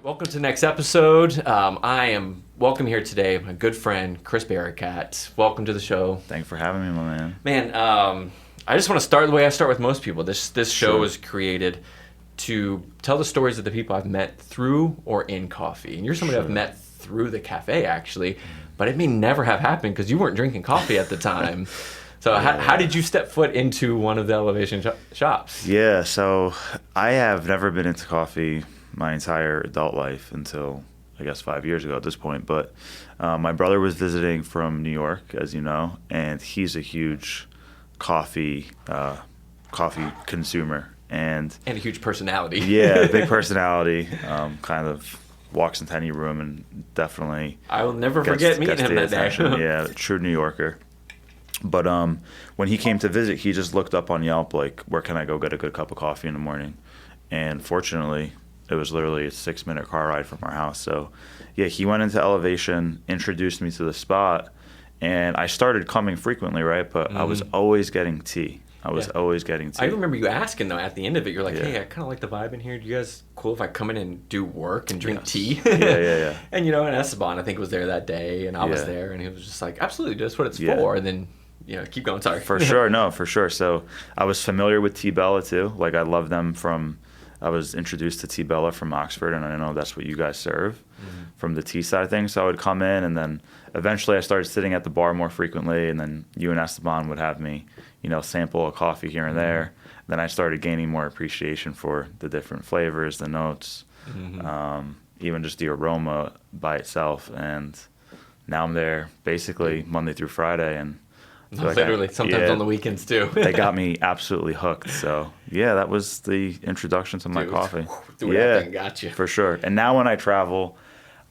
Welcome to the next episode. I am welcome here today, my good friend, Chris Barakat. Welcome to the show. Thanks for having me, my man. Man, I just want to start the way I start with most people. This show was created to tell the stories of the people I've met through or in coffee. And you're somebody I've met through the cafe, actually. But it may never have happened because you weren't drinking coffee at the time. So how did you step foot into one of the Elevation shops? Yeah, so I have never been into coffee my entire adult life until, I guess, 5 years ago at this point. But my brother was visiting from New York, as you know, and he's a huge coffee consumer. And a huge personality. Yeah, big personality. Kind of walks into any room and definitely I will never forget meeting him that day. Yeah, true New Yorker. But when he came to visit, he just looked up on Yelp, like, where can I go get a good cup of coffee in the morning? And fortunately, it was literally a 6-minute car ride from our house. So, yeah, he went into Elevation, introduced me to the spot, and I started coming frequently, right? But I was always getting tea. I remember you asking, though, at the end of it, you're like, hey, I kind of like the vibe in here. Do you guys cool if I come in and do work and drink tea? Yeah. And, you know, and Esteban, I think, was there that day, and I was there, and he was just like, absolutely, that's what it's for. And then, you know, keep going, sorry. For sure. So I was familiar with Tea Bella, too. Like, I love them I was introduced to Tea Bella from Oxford, and I know that's what you guys serve from the tea side of things. So I would come in, and then eventually I started sitting at the bar more frequently, and then you and Esteban would have me, you know, sample a coffee here and there. Then I started gaining more appreciation for the different flavors, the notes, even just the aroma by itself. And now I'm there basically Monday through Friday, and literally sometimes on the weekends too. They got me absolutely hooked. So yeah, that was the introduction to my coffee. Got you for sure. And now when I travel,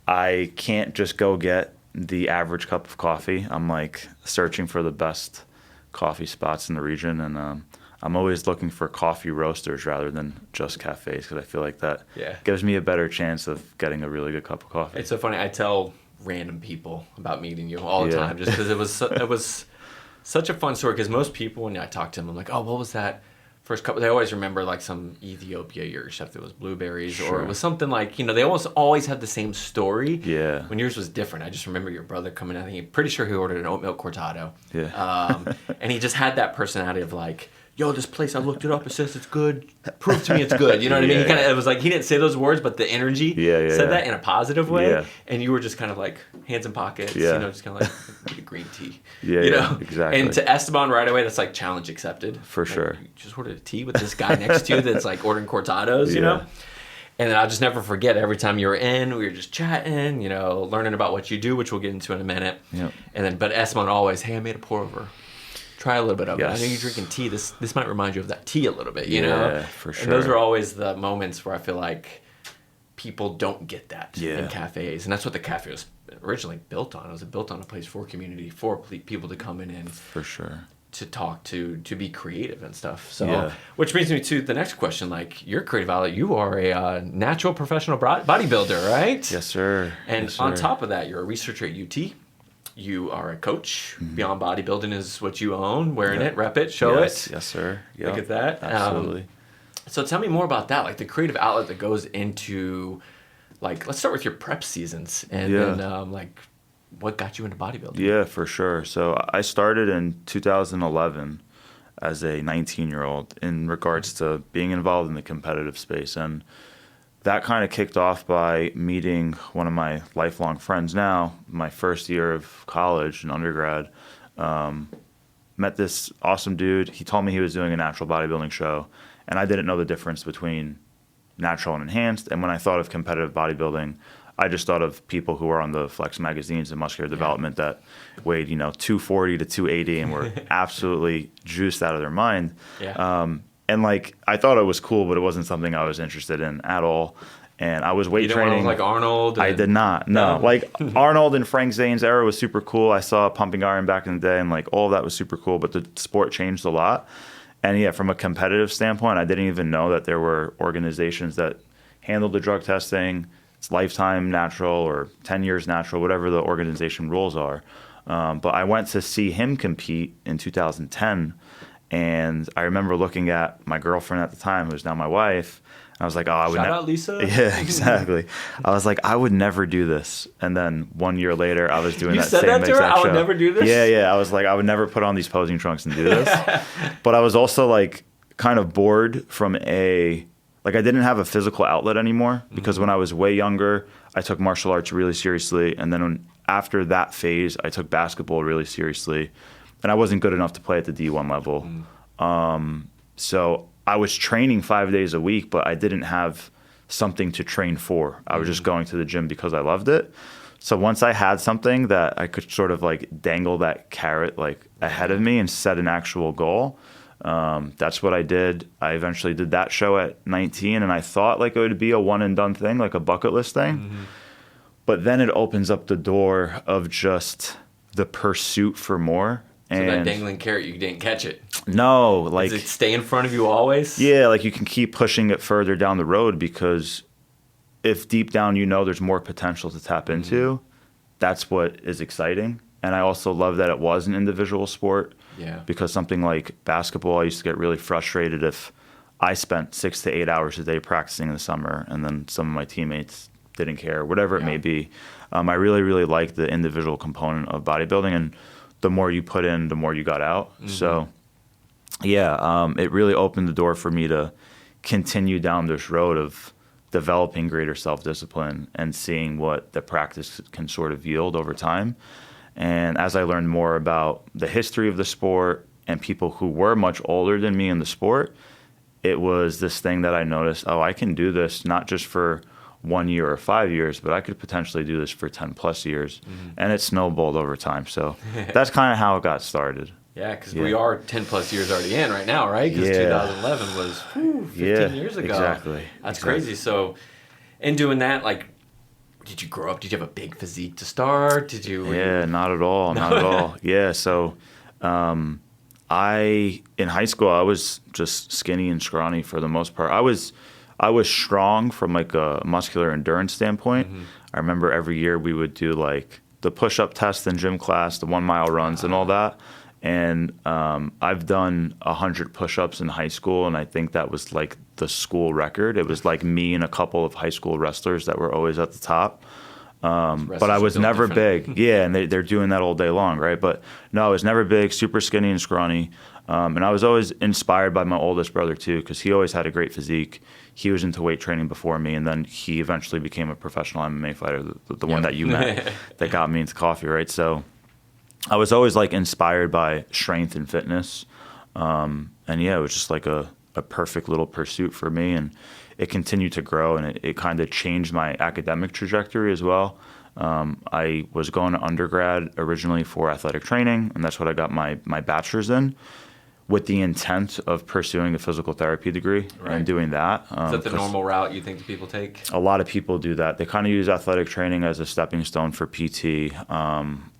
I can't just go get the average cup of coffee. I'm like searching for the best coffee spots in the region, and I'm always looking for coffee roasters rather than just cafes, because I feel like that gives me a better chance of getting a really good cup of coffee. It's so funny. I tell random people about meeting you all the time, just because it was such a fun story. Because most people, when I talk to them, I'm like, oh, what was that first cup? They always remember like some Ethiopia yogurt, if it was blueberries, or it was something like, you know, they always had the same story. Yeah. When yours was different. I just remember your brother coming out. I'm pretty sure he ordered an oat milk cortado. Yeah. And he just had that personality of like, yo, this place, I looked it up, it says it's good. Prove to me it's good. You know what I mean? It was like, he didn't say those words, but the energy said that in a positive way. Yeah. And you were just kind of like hands in pockets, you know, just kind of like green tea. Yeah, you know? Exactly. And to Esteban right away, that's like challenge accepted. For sure. You just ordered a tea with this guy next to you that's like ordering cortados, you know? And then I'll just never forget, every time you were in, we were just chatting, you know, learning about what you do, which we'll get into in a minute. Yep. And then, but Esteban always, hey, I made a pour over. Try a little bit of it. I know you're drinking tea. This might remind you of that tea a little bit, you know? Yeah, for sure. And those are always the moments where I feel like people don't get that in cafes. And that's what the cafe was originally built on. It was built on a place for community, for people to come in and for sure to talk to be creative and stuff. So, which brings me to the next question. Like, your creative outlet, you are a natural professional bodybuilder, right? Yes, sir. And on top of that, you're a researcher at UT. You are a coach. Beyond Bodybuilding is what you own. Wearing it, rep it, show it. Yes, sir. Look at that. Absolutely. So tell me more about that, like the creative outlet that goes into, like, let's start with your prep seasons, and then like, what got you into bodybuilding? Yeah, for sure. So I started in 2011 as a 19-year-old in regards to being involved in the competitive space, and that kind of kicked off by meeting one of my lifelong friends now, my first year of college and undergrad. Met this awesome dude. He told me he was doing a natural bodybuilding show, and I didn't know the difference between natural and enhanced. And when I thought of competitive bodybuilding, I just thought of people who were on the Flex magazines and Muscular Development that weighed, 240 to 280 and were absolutely juiced out of their mind. And like, I thought it was cool, but it wasn't something I was interested in at all. And I was weight training. You didn't want to look like Arnold? I did not. No. Like Arnold and Frank Zane's era was super cool. I saw Pumping Iron back in the day, and like all of that was super cool. But the sport changed a lot. And yeah, from a competitive standpoint, I didn't even know that there were organizations that handled the drug testing. It's lifetime natural or 10 years natural, whatever the organization rules are. But I went to see him compete in 2010. And I remember looking at my girlfriend at the time, who's now my wife. I was like, oh, I would Shout out Lisa. Yeah, exactly. I was like, I would never do this. And then 1 year later, I was doing You that said same that to her? exact I show. would never do this? Yeah. I was like, I would never put on these posing trunks and do this. But I was also like kind of bored from I didn't have a physical outlet anymore because when I was way younger, I took martial arts really seriously. And then after that phase, I took basketball really seriously. And I wasn't good enough to play at the D1 level. So I was training 5 days a week, but I didn't have something to train for. I was just going to the gym because I loved it. So once I had something that I could sort of like dangle that carrot like ahead of me and set an actual goal, that's what I did. I eventually did that show at 19, and I thought like it would be a one and done thing, like a bucket list thing. But then it opens up the door of just the pursuit for more. So that dangling carrot, you didn't catch it. No, like does it stay in front of you always? Yeah, like you can keep pushing it further down the road because if deep down you know there's more potential to tap into, that's what is exciting. And I also love that it was an individual sport. Yeah. Because something like basketball, I used to get really frustrated if I spent 6 to 8 hours a day practicing in the summer and then some of my teammates didn't care, whatever it may be. I really, really like the individual component of bodybuilding, and the more you put in, the more you got out. So, it really opened the door for me to continue down this road of developing greater self-discipline and seeing what the practice can sort of yield over time. And as I learned more about the history of the sport and people who were much older than me in the sport, it was this thing that I noticed, I can do this not just for 1 year or 5 years, but I could potentially do this for 10 plus years. And it snowballed over time. So that's kind of how it got started. Yeah, because we are 10 plus years already in right now, right? Because 2011 was 15 years ago. Exactly. That's crazy. So in doing that, like, did you grow up? Did you have a big physique to start? Did you? Yeah, not at all. Not at all. Yeah, so in high school, I was just skinny and scrawny for the most part. I was strong from like a muscular endurance standpoint. I remember every year we would do like the push-up test in gym class, the 1 mile runs and all that. And I've done 100 push-ups in high school, and I think that was like the school record. It was like me and a couple of high school wrestlers that were always at the top. But I was never big. Yeah, and they're doing that all day long, right? But no, I was never big, super skinny and scrawny. And I was always inspired by my oldest brother too, because he always had a great physique. He was into weight training before me, and then he eventually became a professional MMA fighter, the one that you met that got me into coffee, right? So I was always like inspired by strength and fitness. And yeah, it was just like a perfect little pursuit for me, and it continued to grow, and it kind of changed my academic trajectory as well. I was going to undergrad originally for athletic training, and that's what I got my bachelor's in, with the intent of pursuing a physical therapy degree and doing that. Is that the normal route you think that people take? A lot of people do that. They kind of use athletic training as a stepping stone for PT,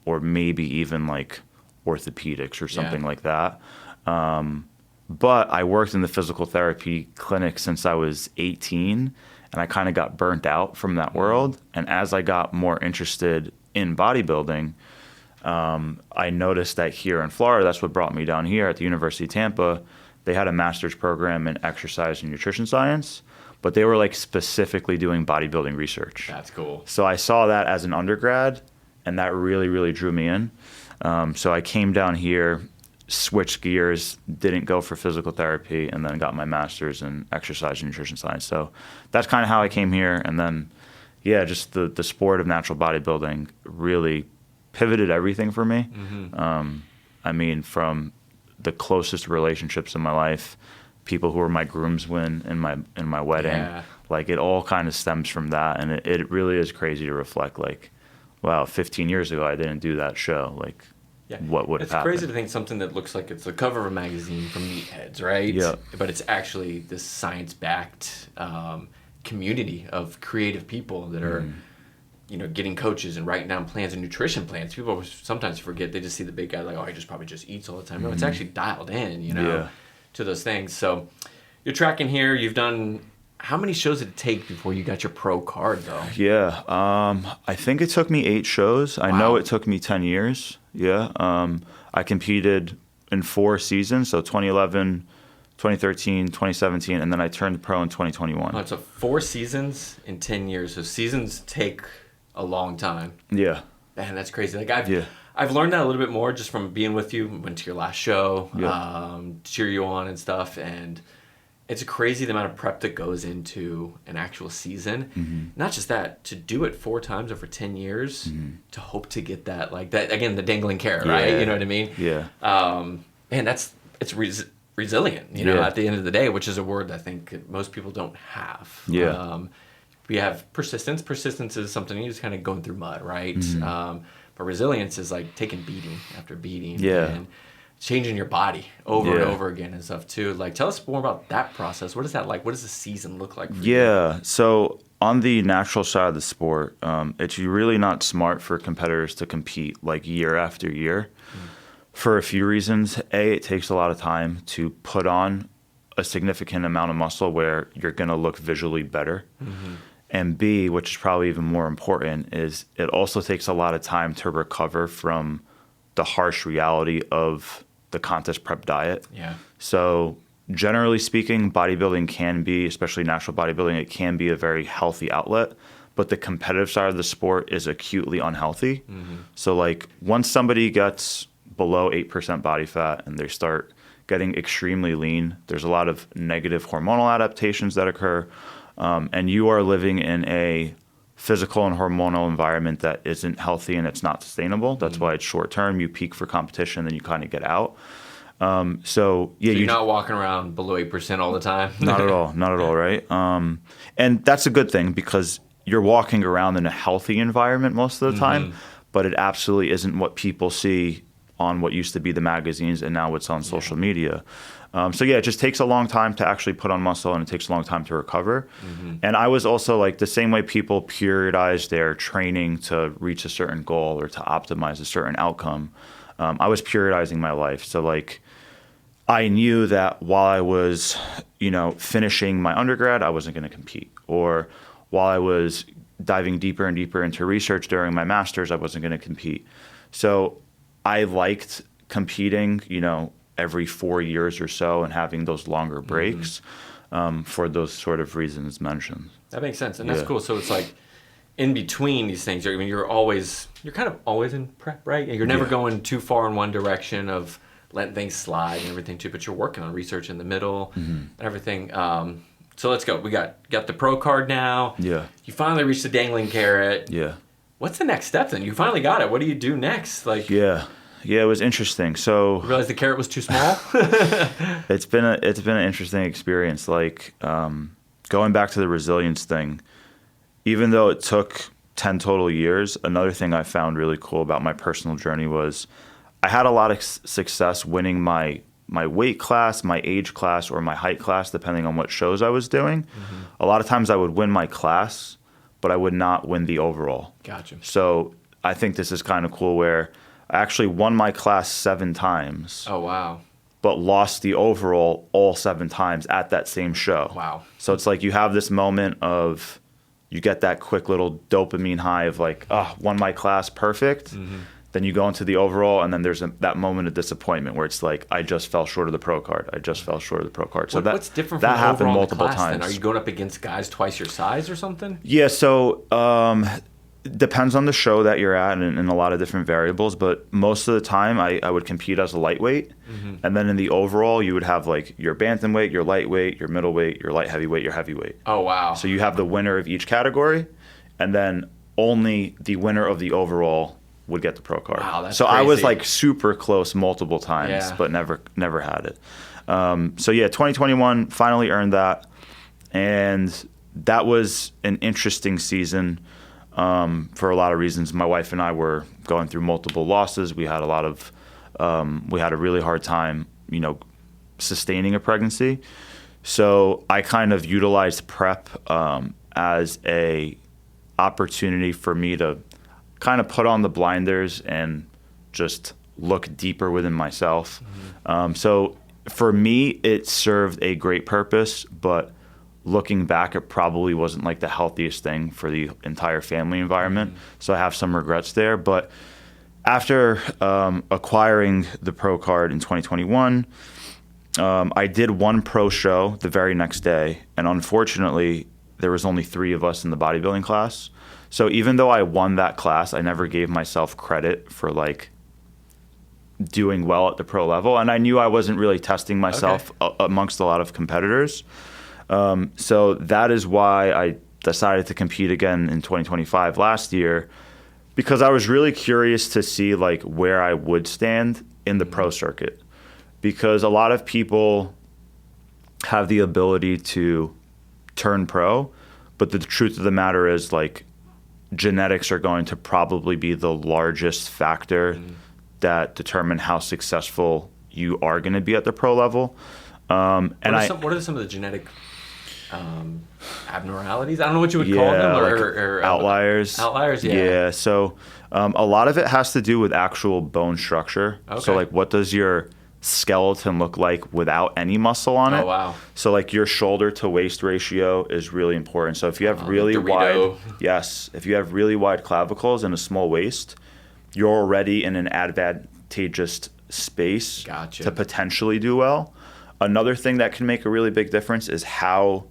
or maybe even like orthopedics or something like that. But I worked in the physical therapy clinic since I was 18, and I kind of got burnt out from that world. And as I got more interested in bodybuilding, I noticed that here in Florida, that's what brought me down here at the University of Tampa. They had a master's program in exercise and nutrition science, but they were like specifically doing bodybuilding research. That's cool. So I saw that as an undergrad, and that really, really drew me in. So I came down here, switched gears, didn't go for physical therapy, and then got my master's in exercise and nutrition science. So that's kind of how I came here. And then, yeah, just the sport of natural bodybuilding really pivoted everything for me. I mean, from the closest relationships in my life, people who were my groomsmen in my wedding, like it all kind of stems from that. And it really is crazy to reflect, like, wow, 15 years ago I didn't do that show. Like, what would have happened? It's crazy to think something that looks like it's the cover of a magazine from Meatheads, right? Yeah. But it's actually this science-backed community of creative people that are, getting coaches and writing down plans and nutrition plans. People sometimes forget. They just see the big guy like, oh, he just probably just eats all the time. No, it's actually dialed in, to those things. So you're tracking here. You've done... How many shows did it take before you got your pro card, though? Yeah, I think it took me 8 shows. I know it took me 10 years. Yeah, I competed in 4 seasons, so 2011, 2013, 2017, and then I turned pro in 2021. Oh, so 4 seasons in 10 years. So seasons take a long time. Yeah. Man, that's crazy. Like I've learned that a little bit more just from being with you. Went to your last show, cheer you on and stuff, and it's crazy the amount of prep that goes into an actual season. Not just that, to do it 4 times over 10 years, to hope to get that, like that again, the dangling carrot, right? You know what I mean? Yeah. Man, it's resilient. You know, at the end of the day, which is a word I think most people don't have. Yeah. We have persistence. Persistence is something you just kind of going through mud, right? But resilience is like taking beating after beating and changing your body over and over again and stuff too. Like, tell us more about that process. What is that like? What does the season look like for you? Yeah. So on the natural side of the sport, it's really not smart for competitors to compete like year after year for a few reasons. A, it takes a lot of time to put on a significant amount of muscle where you're going to look visually better. And B, which is probably even more important, is it also takes a lot of time to recover from the harsh reality of the contest prep diet. Yeah. So generally speaking, bodybuilding can be, especially natural bodybuilding, it can be a very healthy outlet, but the competitive side of the sport is acutely unhealthy. So like once somebody gets below 8% body fat and they start getting extremely lean, there's a lot of negative hormonal adaptations that occur. And you are living in a physical and hormonal environment that isn't healthy and it's not sustainable. That's why it's short term. You peak for competition, then you kind of get out. So you're not walking around below 8% all the time. Not at all, right? And that's a good thing because you're walking around in a healthy environment most of the time, but it absolutely isn't what people see on what used to be the magazines and now what's on social media. It just takes a long time to actually put on muscle and it takes a long time to recover. And I was also like the same way people periodize their training to reach a certain goal or to optimize a certain outcome. I was periodizing my life. So like I knew that while I was, finishing my undergrad, I wasn't going to compete. Or while I was diving deeper and deeper into research during my master's, I wasn't going to compete. So I liked competing, every 4 years or so and having those longer breaks for those sort of reasons mentioned. That makes sense. And that's cool. So it's like in between these things, you're kind of always in prep, right? You're never going too far in one direction of letting things slide and everything too, but you're working on research in the middle and everything. So let's go. We got the pro card now. Yeah. You finally reached the dangling carrot. Yeah. What's the next step then? You finally got it. What do you do next? Yeah, it was interesting. So you realized the carrot was too small? It's been an interesting experience. Like going back to the resilience thing, even though it took 10 total years, another thing I found really cool about my personal journey was I had a lot of success winning my weight class, my age class, or my height class, depending on what shows I was doing. A lot of times I would win my class, but I would not win the overall. Gotcha. So I think this is kind of cool where I actually won my class 7 times. Oh, wow. But lost the overall all 7 times at that same show. Wow. So it's like you have this moment of, you get that quick little dopamine high of like, won my class, perfect. Then you go into the overall, and then there's that moment of disappointment where it's like, I just fell short of the pro card. So what's different from that happened overall multiple in the class, times. Then? Are you going up against guys twice your size or something? Yeah, so it depends on the show that you're at and a lot of different variables, but most of the time I would compete as a lightweight. And then in the overall, you would have like your bantamweight, your lightweight, your middleweight, your light heavyweight, your heavyweight. Oh, wow. So you have the winner of each category, and then only the winner of the overall would get the pro card. Wow, that's so crazy. I was like super close multiple times, but never had it. 2021 finally earned that, and that was an interesting season for a lot of reasons. My wife and I were going through multiple losses. We had a really hard time, sustaining a pregnancy. So I kind of utilized prep as a opportunity for me to kind of put on the blinders and just look deeper within myself. So for me, it served a great purpose, but looking back, it probably wasn't like the healthiest thing for the entire family environment. So I have some regrets there. But after acquiring the pro card in 2021, I did one pro show the very next day, and unfortunately, there was only 3 of us in the bodybuilding class. So even though I won that class, I never gave myself credit for like doing well at the pro level, and I knew I wasn't really testing myself amongst a lot of competitors. So that is why I decided to compete again in 2025 last year, because I was really curious to see like where I would stand in the pro circuit, because a lot of people have the ability to turn pro, but the truth of the matter is like genetics are going to probably be the largest factor that determine how successful you are going to be at the pro level. What are some of the genetic abnormalities? I don't know what you would call them, or outliers. Outliers, yeah. Yeah. So a lot of it has to do with actual bone structure. Okay. So like, what does your skeleton look like without any muscle on it? Oh, wow. So like your shoulder to waist ratio is really important. So if you have really wide, if you have really wide clavicles and a small waist, you're already in an advantageous space to potentially do well. Another thing that can make a really big difference is how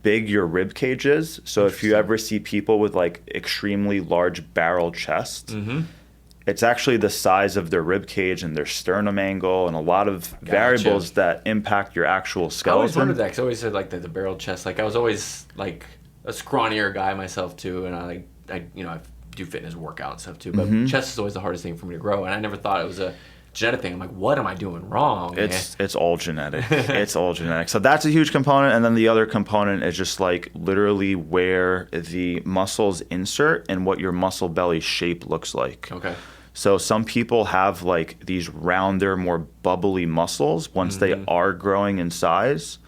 big your rib cage is. So if you ever see people with like extremely large barrel chests, it's actually the size of their rib cage and their sternum angle and a lot of variables that impact your actual skeleton. I always wondered that, because I always said like the barrel chest. Like I was always like a scrawnier guy myself too, and I do fitness workout and stuff too. But chest is always the hardest thing for me to grow, and I never thought it was a genetic thing. I'm like, what am I doing wrong? It's all genetic. It's all genetic. So that's a huge component, and then the other component is just like literally where the muscles insert and what your muscle belly shape looks like. Okay. So some people have like these rounder, more bubbly muscles once they are growing in size,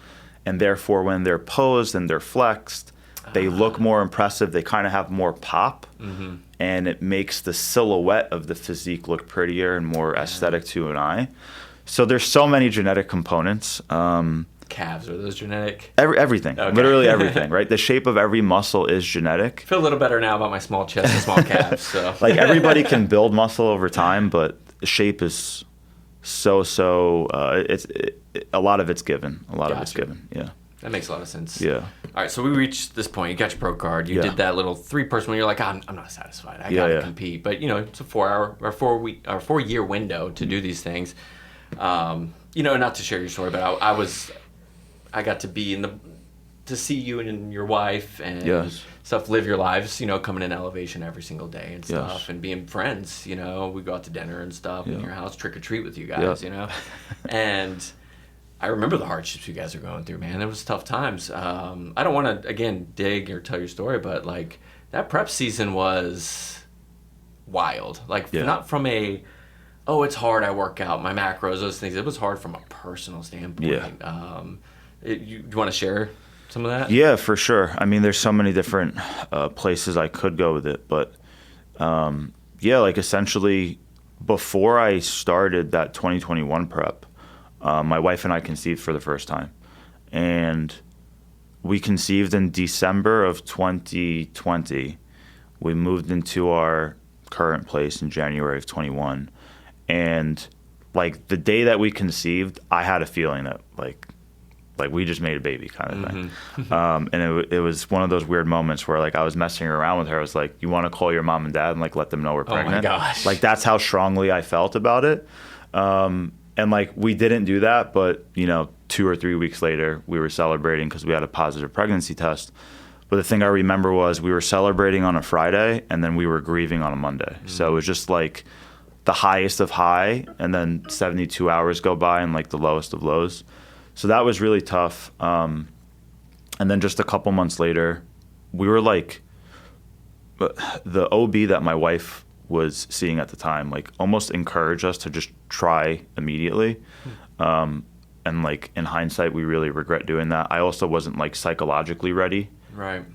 and therefore when they're posed and they're flexed, they look more impressive. They kind of have more pop, and it makes the silhouette of the physique look prettier and more aesthetic to an eye. So there's so many genetic components. Calves, are those genetic? Everything, literally everything, right? The shape of every muscle is genetic. I feel a little better now about my small chest and small calves. So like everybody can build muscle over time, but the shape is it's a lot of it's given. A lot of it's given. Yeah. That makes a lot of sense. Yeah. All right, so we reached this point. You got your pro card. You did that little 3-person when you're like, I'm not satisfied. I gotta compete. But it's a 4-year window to do these things. Not to share your story, but I got to be to see you and your wife and stuff, live your lives, coming in elevation every single day and stuff, and being friends. We go out to dinner and stuff in your house, trick or treat with you guys, and I remember the hardships you guys are going through, man. It was tough times. I don't want to, again, dig or tell your story, but like that prep season was wild. Like not from it's hard, I work out, my macros, those things. It was hard from a personal standpoint. Yeah. You want to share some of that? Yeah, for sure. I mean, there's so many different places I could go with it, but like essentially before I started that 2021 prep, my wife and I conceived for the first time, and we conceived in December of 2020. We moved into our current place in January of 21, and like the day that we conceived, I had a feeling that like we just made a baby kind of thing. And it was one of those weird moments where like I was messing around with her. I was like, you want to call your mom and dad and like let them know we're pregnant? Oh my gosh. Like that's how strongly I felt about it. And like we didn't do that, but 2 or 3 weeks later we were celebrating because we had a positive pregnancy test. But the thing I remember was we were celebrating on a Friday and then we were grieving on a Monday. So it was just like the highest of high, and then 72 hours go by and like the lowest of lows. So that was really tough. And then just a couple months later, we were like, the OB that my wife was seeing at the time, like almost encouraged us to just try immediately. And like in hindsight, we really regret doing that. I also wasn't like psychologically ready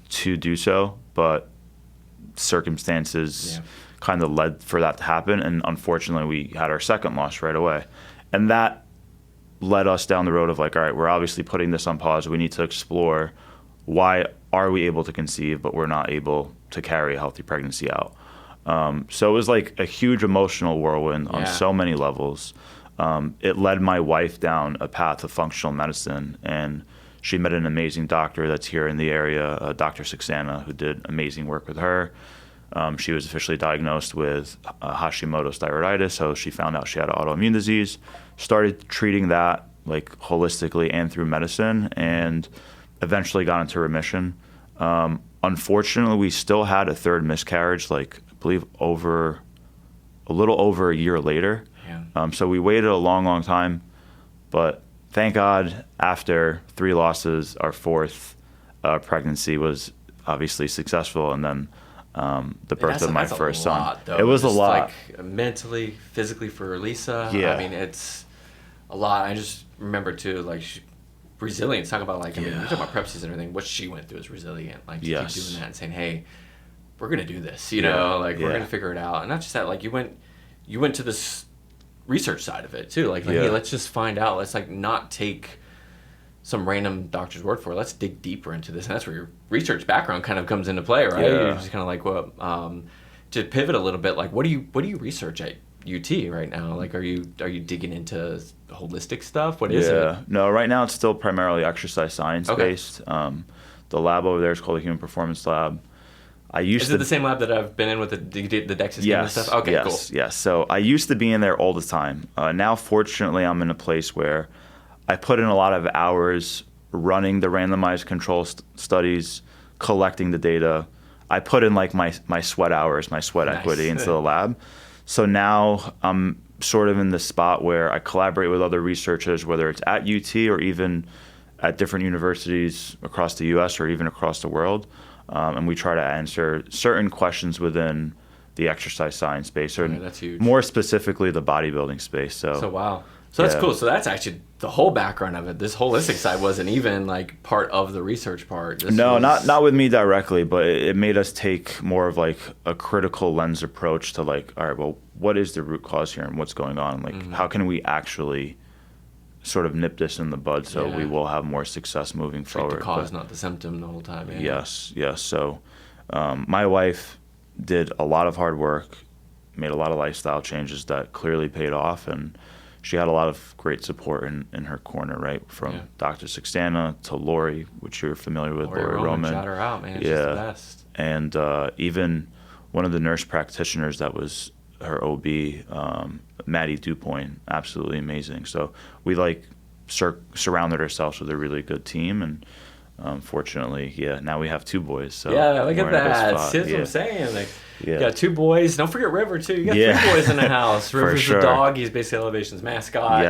to do so, but circumstances kind of led for that to happen. And unfortunately, we had our second loss right away. And that led us down the road of like, all right, we're obviously putting this on pause. We need to explore why are we able to conceive, but we're not able to carry a healthy pregnancy out. So it was like a huge emotional whirlwind on so many levels. it led my wife down a path of functional medicine, and she met an amazing doctor that's here in the area, Dr. Saxana, who did amazing work with her. She was officially diagnosed with Hashimoto's thyroiditis, so she found out she had an autoimmune disease, started treating that like holistically and through medicine, and eventually got into remission. Unfortunately, we still had a third miscarriage, like I believe a little over a year later. Yeah. So we waited a long, long time, but thank God, after 3 losses, our 4th pregnancy was obviously successful, and then the birth of my first son. Though. It was a lot. Like mentally, physically for Lisa. Yeah. I mean, it's a lot. I just remember too, like resilience. Talk about like, I mean, we're talking about prep season and everything. What she went through is resilient. Like to keep doing that and saying, hey, we're gonna do this. You know, like we're gonna figure it out. And not just that, like you went to this research side of it too. Like hey, let's just find out. Let's like not take some random doctor's word for it. Let's dig deeper into this. And that's where your research background kind of comes into play, right? Yeah. You're just kind of like, well, to pivot a little bit, like what do you research at UT right now? Like, are you digging into holistic stuff? What is it? Yeah, no, right now it's still primarily exercise science based. The lab over there is called the Human Performance Lab. Is it the same lab that I've been in with the DEXA scan and stuff? Okay, cool. Yes. So I used to be in there all the time. Now, fortunately, I'm in a place where I put in a lot of hours running the randomized control studies, collecting the data. I put in like my sweat hours, my sweat equity into the lab. So now I'm sort of in the spot where I collaborate with other researchers, whether it's at UT or even at different universities across the US or even across the world. And we try to answer certain questions within the exercise science space, or that's huge. More specifically the bodybuilding space. So wow. So that's cool. So that's actually the whole background of it. This holistic side wasn't even like part of the research part. Not with me directly, but it made us take more of like a critical lens approach to like, all right, well, what is the root cause here and what's going on? Like, how can we actually sort of nip this in the bud so we will have more success moving forward? The cause, not the symptom the whole time. Yeah. Yes. So my wife did a lot of hard work, made a lot of lifestyle changes that clearly paid off, and she had a lot of great support in her corner, right? From Dr. Saxana to Lori, which you're familiar with, Lori Roman. Shout her out, man. She's the best. And even one of the nurse practitioners that was her OB, Maddie Dupoint, absolutely amazing. So we like surrounded ourselves with a really good team, and fortunately, now we have 2 boys. So look at that. See, that's what I'm saying. Like, you got 2 boys. Don't forget River too. You got 3 boys in the house. River's the dog. He's basically Elevation's mascot.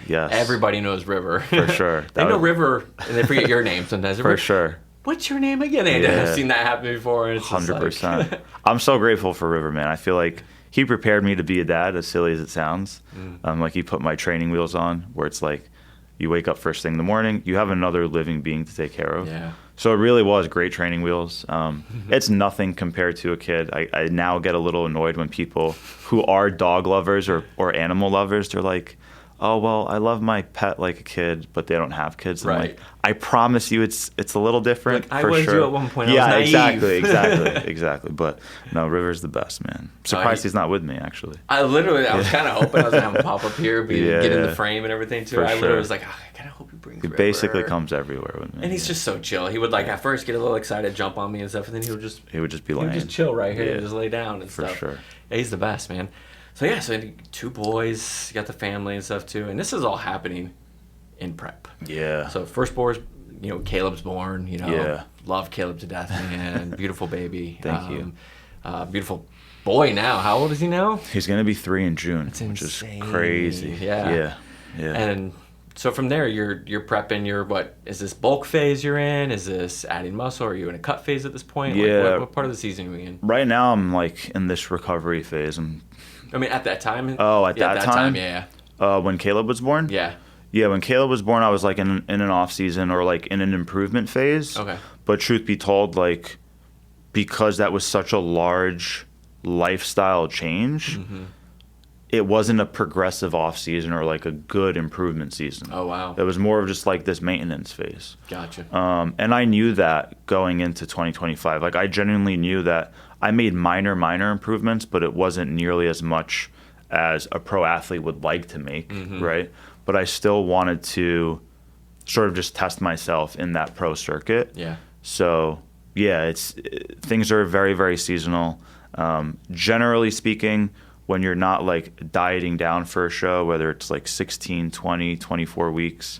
Yes. Everybody knows River. For sure. They know River, and they forget your name sometimes. For sure. What's your name again? I've seen that happen before. And it's 100%. I'm so grateful for River, man. I feel like he prepared me to be a dad, as silly as it sounds. Like he put my training wheels on, where it's like you wake up first thing in the morning, you have another living being to take care of. Yeah. So it really was great training wheels. It's nothing compared to a kid. I now get a little annoyed when people who are dog lovers or animal lovers, they're like, oh, well, I love my pet like a kid, but they don't have kids. I'm like, I promise you it's a little different. Like, for I was sure. you at one point. I was naive. Exactly. But no, River's the best, man. Surprised he's not with me, actually. I was kind of hoping I was going to have him pop up here, get in the frame and everything too. I literally was like, I kind of hope he brings River. He basically comes everywhere with me. And he's just so chill. He would like at first get a little excited, jump on me and stuff, and then he would just be laying. He would just chill right here and just lay down and stuff. For sure. Yeah, he's the best, man. So so 2 boys, you got the family and stuff too, and this is all happening in prep. Yeah. So firstborn, Caleb's born. Love Caleb to death, man. Beautiful baby. Thank you. Beautiful boy now. How old is he now? He's gonna be 3 in June, which is crazy. Yeah. And so from there, you're prepping. What is this bulk phase you're in? Is this adding muscle? Are you in a cut phase at this point? Yeah. Like what part of the season are we in? Right now, I'm like in this recovery phase. At that time? Oh, at that time? Yeah. When Caleb was born? Yeah. Yeah, when Caleb was born, I was like in an off season or like in an improvement phase. Okay. But truth be told, like because that was such a large lifestyle change, it wasn't a progressive off season or like a good improvement season. Oh wow. It was more of just like this maintenance phase. Gotcha. And I knew that going into 2025. Like I genuinely knew that I made minor improvements, but it wasn't nearly as much as a pro athlete would like to make, right? But I still wanted to sort of just test myself in that pro circuit. Yeah. So yeah, things are very, very seasonal. Generally speaking, when you're not like dieting down for a show, whether it's like 16, 20, 24 weeks,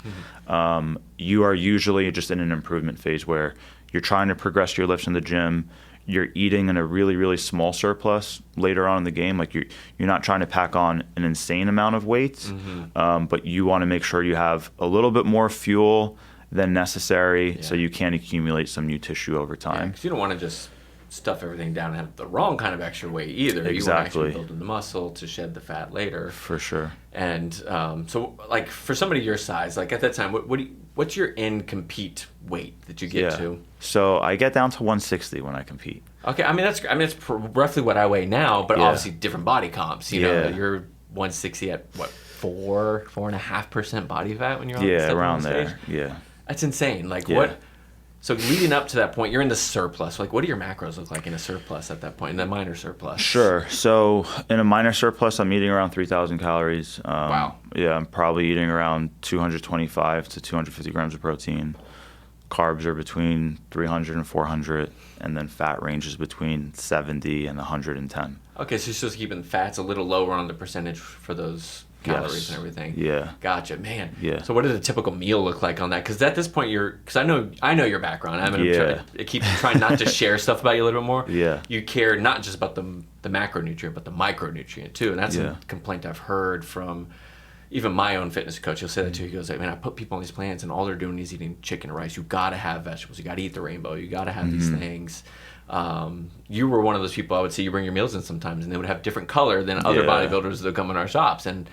you are usually just in an improvement phase where you're trying to progress your lifts in the gym. You're eating in a really, really small surplus later on in the game. Like you're not trying to pack on an insane amount of weight, but you want to make sure you have a little bit more fuel than necessary so you can accumulate some new tissue over time. Because you don't want to just stuff everything down and have the wrong kind of extra weight either. Exactly. You want to actually build the muscle to shed the fat later. For sure. And so, like, for somebody your size, like at that time, what's your in-compete weight that you get to? So I get down to 160 when I compete. Okay, that's roughly what I weigh now, but obviously different body comps. You know, you're 160 at what, 4.5% body fat when you're on around stage? there. Yeah. That's insane. Like what? So leading up to that point, you're in the surplus. Like, what do your macros look like in a surplus at that point, in a minor surplus? Sure. So in a minor surplus, I'm eating around 3,000 calories. Wow. Yeah, I'm probably eating around 225 to 250 grams of protein. Carbs are between 300 and 400, and then fat ranges between 70 and 110. Okay, so you're supposed to keep the fats a little lower on the percentage for those calories and everything. Yeah. Gotcha, man. Yeah. So what did a typical meal look like on that? Because at this point, because I know your background. I'm trying not to share stuff about you a little bit more. Yeah. You care not just about the macronutrient, but the micronutrient too. And that's a complaint I've heard from even my own fitness coach. He'll say that too. He goes, like, man, I put people on these plans and all they're doing is eating chicken and rice. You got to have vegetables. You got to eat the rainbow. You got to have these things. You were one of those people I would see you bring your meals in sometimes and they would have different color than other bodybuilders that come in our shops. And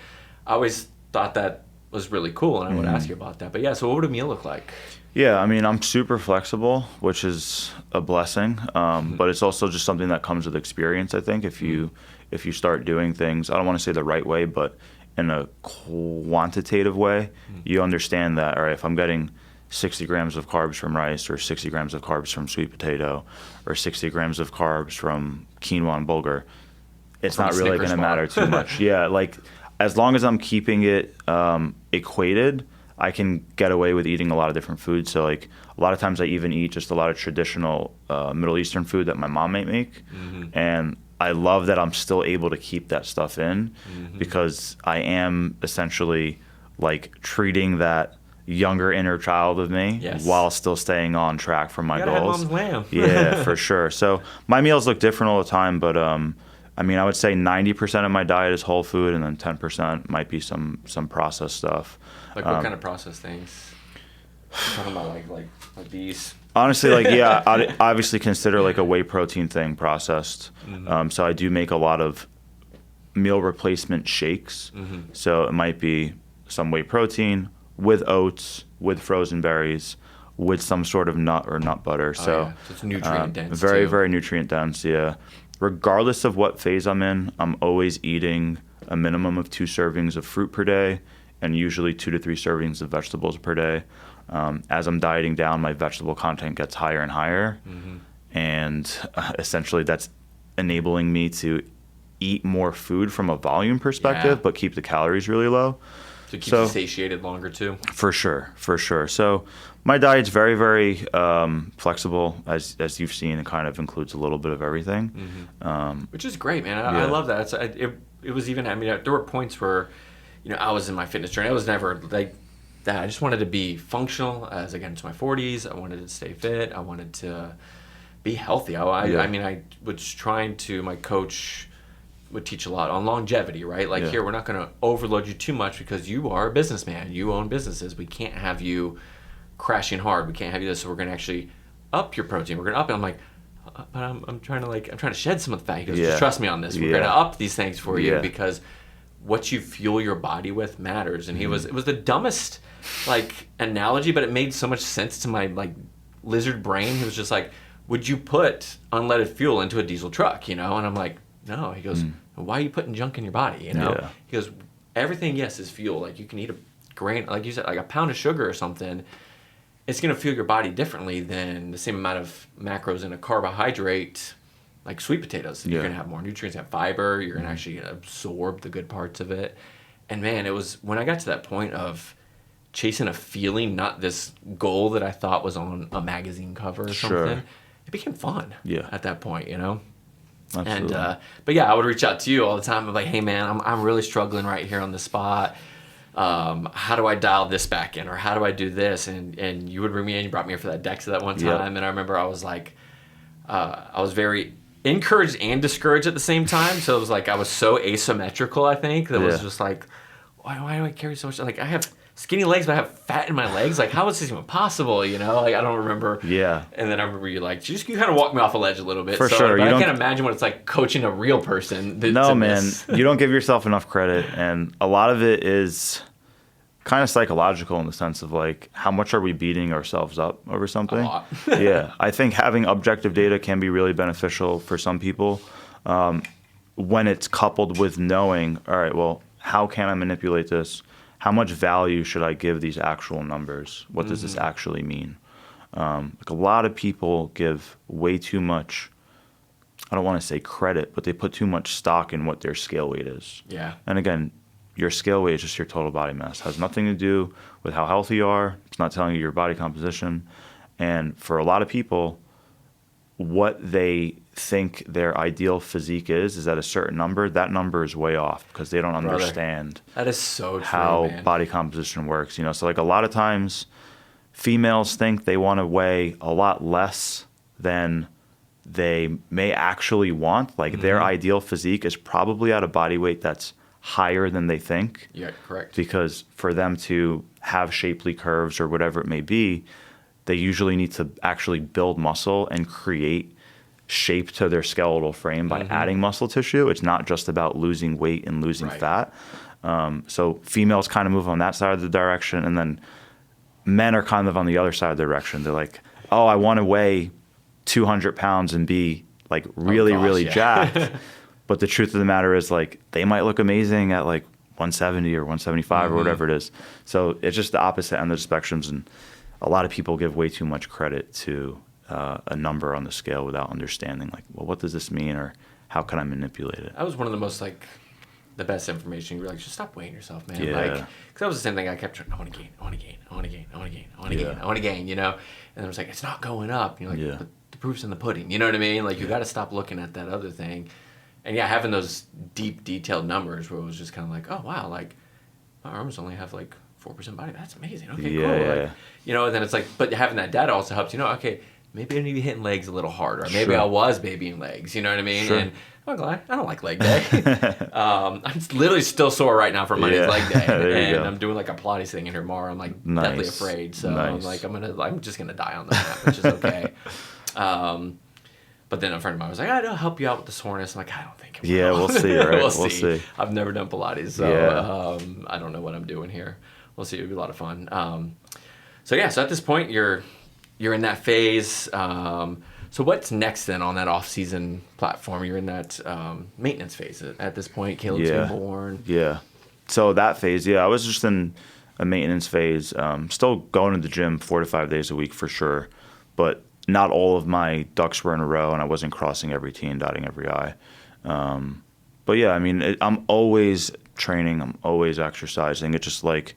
I always thought that was really cool, and I would ask you about that. But yeah, so what would a meal look like? Yeah, I mean, I'm super flexible, which is a blessing, but it's also just something that comes with experience, I think. If you start doing things, I don't want to say the right way, but in a quantitative way, you understand that, all right, if I'm getting 60 grams of carbs from rice or 60 grams of carbs from sweet potato or 60 grams of carbs from quinoa and bulgur, it's not really going to matter too much. Yeah, like as long as I'm keeping it equated, I can get away with eating a lot of different foods. So like a lot of times I even eat just a lot of traditional Middle Eastern food that my mom might make. And I love that I'm still able to keep that stuff in because I am essentially like treating that younger inner child of me while still staying on track for my goals. Have mom's lamb. Yeah, for sure. So my meals look different all the time, but I mean, I would say 90% of my diet is whole food, and then 10% might be some processed stuff. Like what kind of processed things? I'm talking about like these. Honestly, like I'd obviously consider like a whey protein thing processed. So I do make a lot of meal replacement shakes. So it might be some whey protein with oats, with frozen berries, with some sort of nut or nut butter. So it's nutrient dense. Very, very nutrient dense. Yeah. Regardless of what phase I'm in, I'm always eating a minimum of 2 servings of fruit per day and usually 2 to 3 servings of vegetables per day. As I'm dieting down, my vegetable content gets higher and higher. And essentially that's enabling me to eat more food from a volume perspective, but keep the calories really low. So it keeps you satiated longer too? For sure. So my diet's very, very flexible, as you've seen. It kind of includes a little bit of everything. Which is great, man. I love that. It was even, I mean, there were points where, I was in my fitness journey. I was never like that. I just wanted to be functional as I got into my 40s. I wanted to stay fit. I wanted to be healthy. I mean, I was trying to, my coach would teach a lot on longevity, right? Like here, we're not going to overload you too much because you are a businessman. You own businesses. We can't have you crashing hard. We can't have you this. So we're going to actually up your protein. We're going to up it. I'm like, but I'm trying to shed some of the fat. He goes, just trust me on this. We're going to up these things for you because what you fuel your body with matters. And it was the dumbest analogy, but it made so much sense to my lizard brain. He was just like, would you put unleaded fuel into a diesel truck? And I'm like, no. He goes, why are you putting junk in your body? He goes, everything, is fuel. Like you can eat a grain, like you said, like a pound of sugar or something. It's going to fuel your body differently than the same amount of macros in a carbohydrate. like sweet potatoes. You're going to have more nutrients, have fiber. You're going to actually absorb the good parts of it. And man, it was when I got to that point of chasing a feeling, not this goal that I thought was on a magazine cover or something. It became fun at that point, you know? Absolutely. And, but yeah, I would reach out to you all the time. I'm like, hey man, I'm really struggling right here on the spot. How do I dial this back in, or how do I do this? And you would bring me in. You brought me in for that DEXA that one time, and I remember I was like, I was very encouraged and discouraged at the same time. So it was like I was so asymmetrical. I think that was just like, why do I carry so much? Like I have skinny legs, but I have fat in my legs. Like how is this even possible? You know, like I don't remember. Yeah. And then I remember you like, you kind of walked me off a ledge a little bit. For sure. But I can't imagine what it's like coaching a real person. No, man, you don't give yourself enough credit, and a lot of it is kind of psychological in the sense of like how much are we beating ourselves up over something. A lot. Yeah, I think having objective data can be really beneficial for some people when it's coupled with knowing, all right, well, how can I manipulate this? How much value should I give these actual numbers? What does this actually mean? Like a lot of people give way too much, I don't want to say credit, but they put too much stock in what their scale weight is. Yeah. And again, your scale weight is just your total body mass. It has nothing to do with how healthy you are. It's not telling you your body composition. And for a lot of people, what they think their ideal physique is at a certain number. That number is way off because they don't understand that is so true, how man. body composition works. You know, so like a lot of times females think they want to weigh a lot less than they may actually want. Like their ideal physique is probably at a body weight that's higher than they think. Yeah, correct. Because for them to have shapely curves or whatever it may be, they usually need to actually build muscle and create shape to their skeletal frame by adding muscle tissue. It's not just about losing weight and losing fat. So females kind of move on that side of the direction, and then men are kind of on the other side of the direction. They're like, oh, I want to weigh 200 pounds and be like really jacked. But the truth of the matter is, like, they might look amazing at like 170 or 175 or whatever it is. So it's just the opposite end of the spectrums, and a lot of people give way too much credit to a number on the scale without understanding, like, well, what does this mean, or how can I manipulate it? That was one of the most, like, the best information. You were like, just stop weighing yourself, man. Yeah. Like, because that was the same thing. I kept trying, I want to gain, you know? And it was like, it's not going up. And you're like, but the proof's in the pudding. You know what I mean? Like, you got to stop looking at that other thing. And yeah, having those deep, detailed numbers where it was just kind of like, oh, wow, like, my arms only have, like, 4% body. That's amazing. Okay, cool. Like, you know, and then it's like, but having that data also helps, you know, okay, maybe I need to be hitting legs a little harder. Or maybe I was babying legs, you know what I mean? And I'm glad. I don't like leg day. I'm literally still sore right now from Monday's leg day. And I'm doing like a Pilates thing in here tomorrow. I'm like deathly afraid. So I'm like, I'm just going to die on the mat, which is okay. But then a friend of mine was like, I'll help you out with the soreness. I'm like, I don't think it will. Yeah, we'll see, right? we'll see. I've never done Pilates, so I don't know what I'm doing here. We'll see. It'll be a lot of fun. So at this point, you're in that phase. So what's next then on that off-season platform? You're in that maintenance phase at this point. Caleb's been born. Yeah. So that phase, I was just in a maintenance phase. Still going to the gym 4 to 5 days a week for sure, but not all of my ducks were in a row, and I wasn't crossing every T and dotting every I. But yeah, I mean, I'm always training. I'm always exercising. It's just like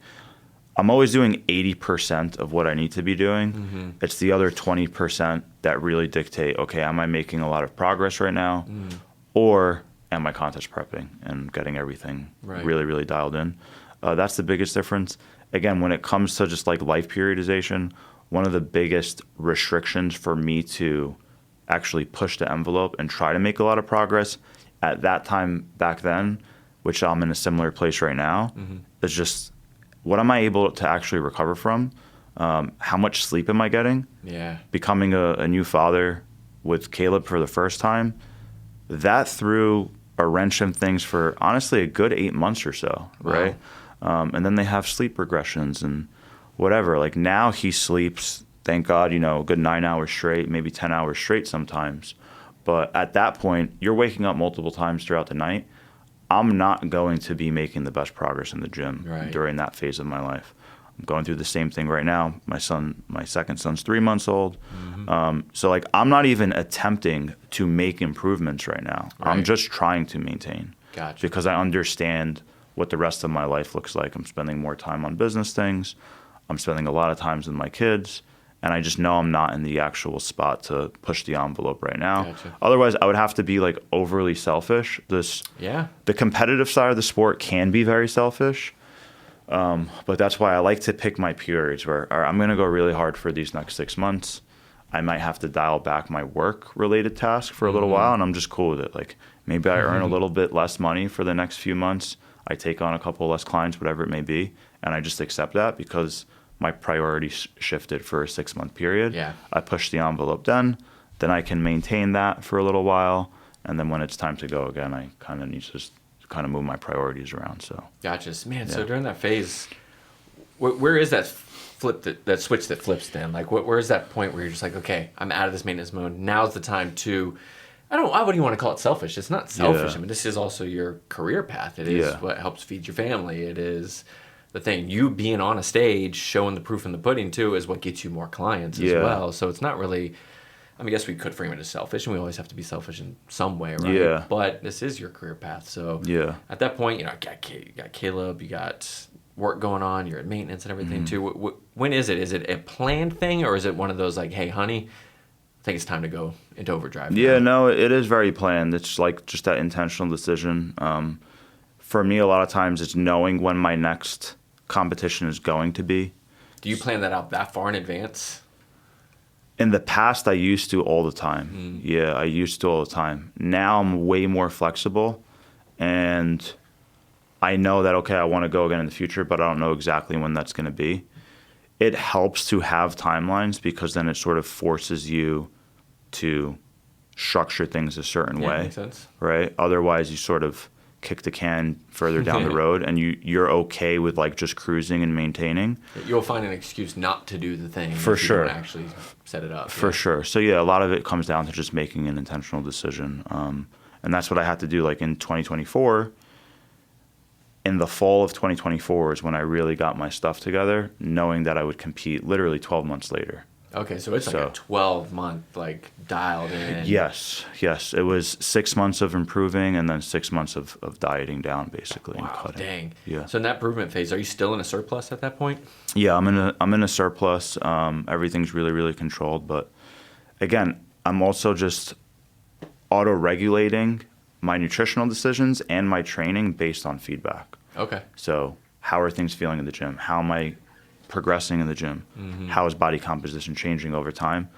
I'm always doing 80% of what I need to be doing. It's the other 20% that really dictate, okay, am I making a lot of progress right now? Or am I contest prepping and getting everything really, really dialed in? That's the biggest difference. Again, when it comes to just like life periodization, one of the biggest restrictions for me to actually push the envelope and try to make a lot of progress at that time back then, which I'm in a similar place right now, is just what am I able to actually recover from? How much sleep am I getting? Yeah. Becoming a new father with Caleb for the first time, that threw a wrench in things for honestly a good 8 months or so, right? And then they have sleep regressions and whatever. Like now he sleeps, thank God, a good 9 hours straight, maybe 10 hours straight sometimes. But at that point, you're waking up multiple times throughout the night. I'm not going to be making the best progress in the gym during that phase of my life. I'm going through the same thing right now. My second son's 3 months old. So like I'm not even attempting to make improvements right now. Right. I'm just trying to maintain. Gotcha. Because I understand what the rest of my life looks like. I'm spending more time on business things. I'm spending a lot of times with my kids. And I just know I'm not in the actual spot to push the envelope right now. Gotcha. Otherwise, I would have to be like overly selfish. The competitive side of the sport can be very selfish. But that's why I like to pick my periods where I'm going to go really hard for these next 6 months. I might have to dial back my work-related task for a little while, and I'm just cool with it. Like maybe I earn a little bit less money for the next few months. I take on a couple less clients, whatever it may be, and I just accept that because my priorities shifted for a 6-month period. Yeah. I push the envelope then I can maintain that for a little while, and then when it's time to go again, I kind of need to just kind of move my priorities around. So gotcha, man. Yeah. So during that phase, where is that that switch that flips then? Like where is that point where you're just like, okay, I'm out of this maintenance mode. Now's the time to, I wouldn't want to call it selfish. It's not selfish. Yeah. I mean, this is also your career path. It is what helps feed your family. It is the thing. You being on a stage, showing the proof in the pudding too, is what gets you more clients as well. So it's not really, I mean, I guess we could frame it as selfish, and we always have to be selfish in some way, right? Yeah. But this is your career path. So at that point, you got Caleb, you got work going on, you're at maintenance and everything too. When is it? Is it a planned thing, or is it one of those like, hey, honey, I think it's time to go into overdrive? Yeah, no, it is very planned. It's like just that intentional decision. For me, a lot of times it's knowing when my next competition is going to be. Do you plan that out that far in advance? In the past, I used to all the time. Yeah, I used to all the time. Now I'm way more flexible, and I know that, okay, I want to go again in the future, but I don't know exactly when that's going to be. It helps to have timelines because then it sort of forces you to structure things a certain way. Makes sense. Right? Otherwise, you sort of kick the can further down the road, and you're okay with like just cruising and maintaining. You'll find an excuse not to do the thing for if you sure. don't actually set it up. For sure. So yeah, a lot of it comes down to just making an intentional decision, and that's what I had to do. Like in 2024, in the fall of 2024 is when I really got my stuff together, knowing that I would compete literally 12 months later. Okay, so it's like a 12-month, like, dialed in. Yes. It was 6 months of improving and then 6 months of dieting down, basically. Wow, and cutting. Dang. Yeah. So in that improvement phase, are you still in a surplus at that point? Yeah, I'm in a surplus. Everything's really, really controlled. But, again, I'm also just auto-regulating my nutritional decisions and my training based on feedback. Okay. So how are things feeling in the gym? How am I progressing in the gym? How is body composition changing over time?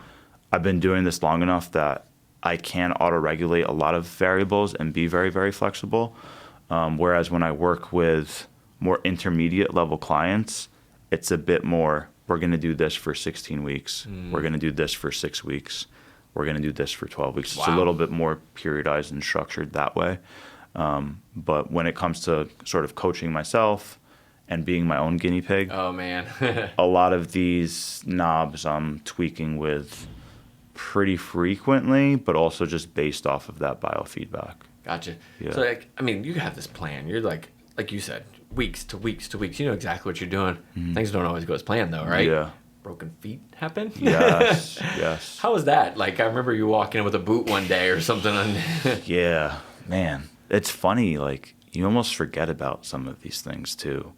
I've been doing this long enough that I can auto-regulate a lot of variables and be very, very flexible. Whereas when I work with more intermediate level clients, it's a bit more, we're going to do this for 16 weeks. We're going to do this for 6 weeks. We're going to do this for 12 weeks. Wow. It's a little bit more periodized and structured that way. But when it comes to sort of coaching myself and being my own guinea pig, oh man, a lot of these knobs I'm tweaking with pretty frequently, but also just based off of that biofeedback. Gotcha. Yeah. So like, I mean, you have this plan. You're like you said, weeks to weeks to weeks. You know exactly what you're doing. Things don't always go as planned though, right? Yeah. Broken feet happen? Yes, yes. How was that? Like, I remember you walking in with a boot one day or something. Yeah, man. It's funny, like, you almost forget about some of these things, too.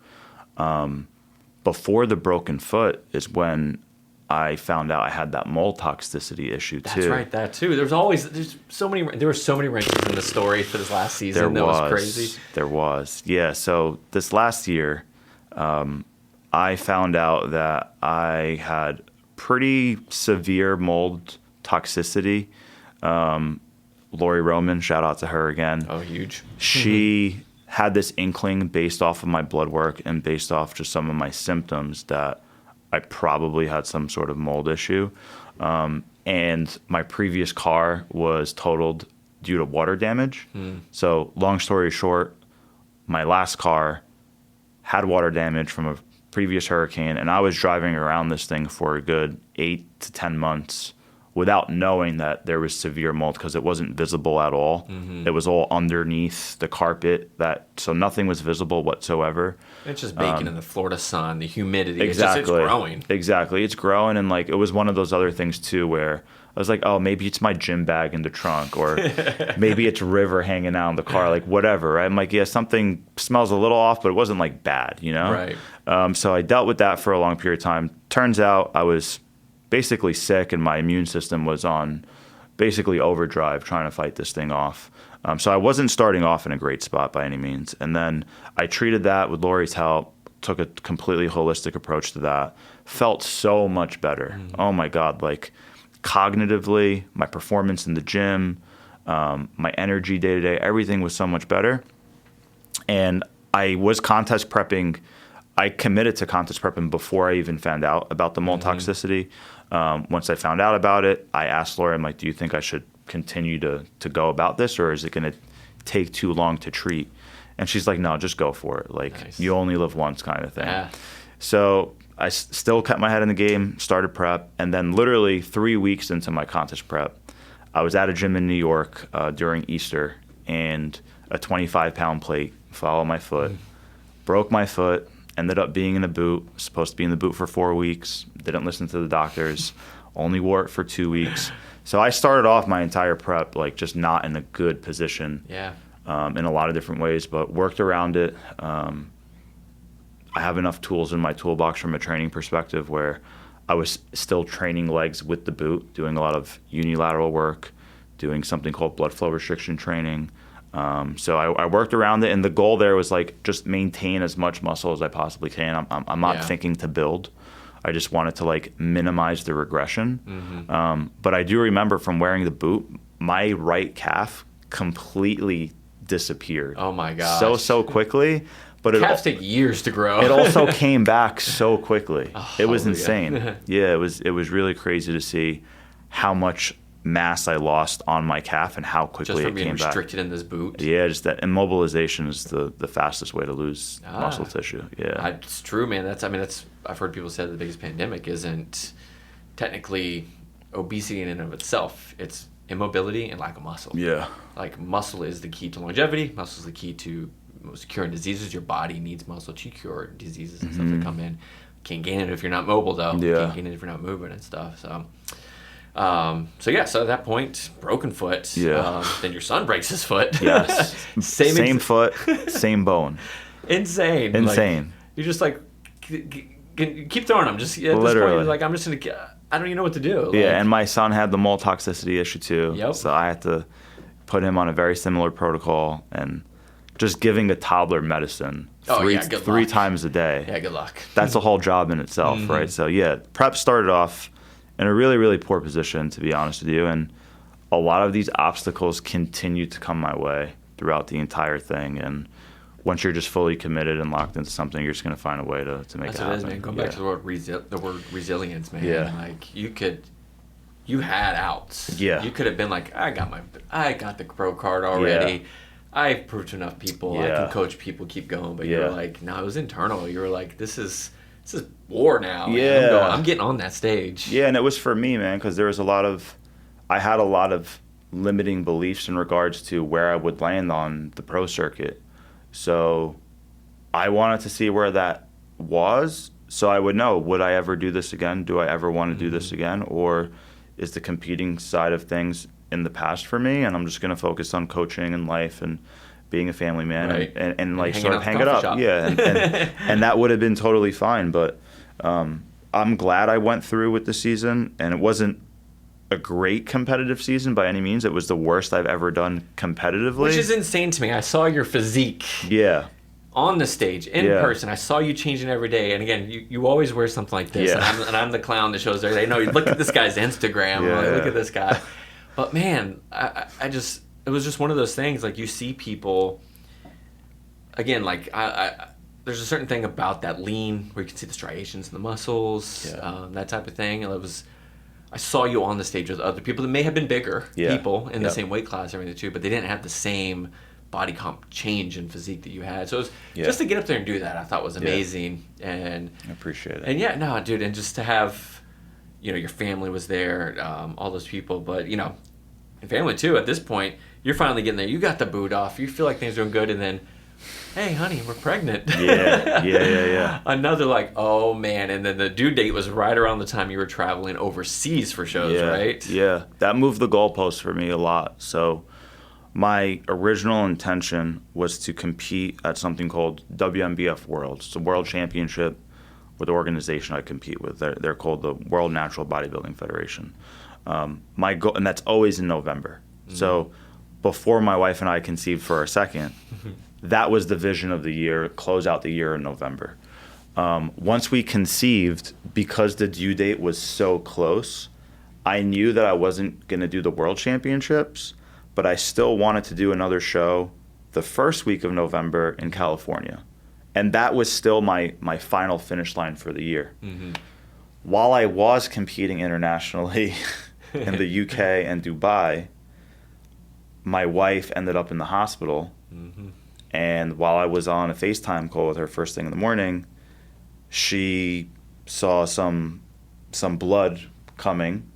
Before the broken foot is when I found out I had that mold toxicity issue, too. That's right, that, too. There were so many wrinkles in the story for this last season. That was crazy. There was. Yeah, so this last year, I found out that I had pretty severe mold toxicity. Lori Roman, shout out to her again. Oh, huge. She had this inkling based off of my blood work and based off just some of my symptoms that I probably had some sort of mold issue. And my previous car was totaled due to water damage. So long story short, my last car had water damage from a previous hurricane, and I was driving around this thing for a good 8 to 10 months without knowing that there was severe mold because it wasn't visible at all. It was all underneath the carpet, so nothing was visible whatsoever. It's just baking in the Florida sun, the humidity. Exactly. It's growing. Exactly. It's growing. And like, it was one of those other things too, where I was like, oh, maybe it's my gym bag in the trunk, or maybe it's River hanging out in the car, like whatever. Right? I'm like, yeah, something smells a little off, but it wasn't like bad, you know? Right. So I dealt with that for a long period of time. Turns out I was basically sick, and my immune system was on basically overdrive trying to fight this thing off. So I wasn't starting off in a great spot by any means. And then I treated that with Lori's help, took a completely holistic approach to that, felt so much better. Oh my God, like cognitively, my performance in the gym, my energy day to day, everything was so much better. And I was contest prepping. I committed to contest prepping before I even found out about the mold toxicity. Once I found out about it, I asked Laura, I'm like, do you think I should continue to go about this, or is it going to take too long to treat? And she's like, no, just go for it. Like, Nice. You only live once kind of thing. Yeah. So I still kept my head in the game, started prep, and then literally 3 weeks into my contest prep, I was at a gym in New York during Easter, and a 25-pound plate fell on my foot, broke my foot, ended up being in a boot, supposed to be in the boot for 4 weeks, didn't listen to the doctors, only wore it for 2 weeks. So I started off my entire prep like just not in a good position. Yeah. In a lot of different ways, but worked around it. I have enough tools in my toolbox from a training perspective where I was still training legs with the boot, doing a lot of unilateral work, doing something called blood flow restriction training. So I worked around it, and the goal there was like just maintain as much muscle as I possibly can. I'm not thinking to build. I just wanted to like minimize the regression. But I do remember from wearing the boot, my right calf completely disappeared. Oh my gosh. So quickly. But calves take years to grow. It also came back so quickly. It was hallelujah. insane. Yeah, it was really crazy to see how much mass I lost on my calf and how quickly Just from it being came back. restricted in this boot. Yeah, just that immobilization is the fastest way to lose muscle tissue. Yeah, It's true, man. I've heard people say that the biggest pandemic isn't technically obesity in and of itself. It's immobility and lack of muscle. yeah, Like muscle is the key to longevity. Muscle is the key to most curing diseases. Your body needs muscle to cure diseases and stuff that come in. Can't gain it if you're not mobile, though. Yeah. Can't gain it if you're not moving and stuff. So at that point, broken foot. Yeah. Then your son breaks his foot. yes. Same foot, same bone. Insane. Insane. Like, you're just like, keep throwing them. Just at this Literally. point, you're like, I'm just gonna. I don't even know what to do. Like, Yeah, and my son had the mold toxicity issue too. Yep. So I had to put him on a very similar protocol, and just giving a toddler medicine good three luck. times a day. Yeah, good luck. That's a whole job in itself, right? So yeah, prep started off in a really, really poor position, to be honest with you, and a lot of these obstacles continue to come my way throughout the entire thing. And once you're just fully committed and locked into something, you're just going to find a way to make That's it what it happen. is, man. Going back to the word resilience, man. Yeah. Like you had outs. Yeah. You could have been like, I got the pro card already. Yeah. I've proved to enough people. I Yeah. can coach people, keep going. But Yeah. you're like, no, it was internal. You were like, this is war now. Yeah. I'm getting on that stage. Yeah, and it was for me, man, because I had a lot of limiting beliefs in regards to where I would land on the pro circuit. So I wanted to see where that was, so I would know, would I ever do this again? Do I ever want to do this again? Or is the competing side of things in the past for me, and I'm just going to focus on coaching and life and being a family man, Right. and like hanging sort out of at hang the it up. coffee shop. Yeah, and that would have been totally fine. But I'm glad I went through with the season, and it wasn't a great competitive season by any means. It was the worst I've ever done competitively. Which is insane to me. I saw your physique Yeah. on the stage, in Yeah. person. I saw you changing every day. And again, you always wear something like this. Yeah. And I'm the clown that shows every day. No, look at this guy's Instagram. Yeah, Like, look yeah. at this guy. But man, it was just one of those things. Like you see people, again, like there's a certain thing about that lean where you can see the striations in the muscles, that type of thing. And I saw you on the stage with other people that may have been bigger people in the same weight class and everything too, but they didn't have the same body comp change in physique that you had. So it was just to get up there and do that, I thought was amazing. And I appreciate it. and yeah, no, dude, and just to have, your family was there, all those people, but and family too. At this point, you're finally getting there. You got the boot off. You feel like things are doing good, and then, hey, honey, we're pregnant. Yeah. Another like, oh man, and then the due date was right around the time you were traveling overseas for shows, right? Yeah, that moved the goalpost for me a lot. So my original intention was to compete at something called WMBF Worlds. It's a world championship with the organization I compete with. They're called the World Natural Bodybuilding Federation. My goal, and that's always in November. So before my wife and I conceived for our second, that was the vision of the year, close out the year in November. Once we conceived, because the due date was so close, I knew that I wasn't going to do the World Championships, but I still wanted to do another show the first week of November in California. And that was still my final finish line for the year. While I was competing internationally in the UK and Dubai, my wife ended up in the hospital. And while I was on a FaceTime call with her first thing in the morning, she saw some blood coming,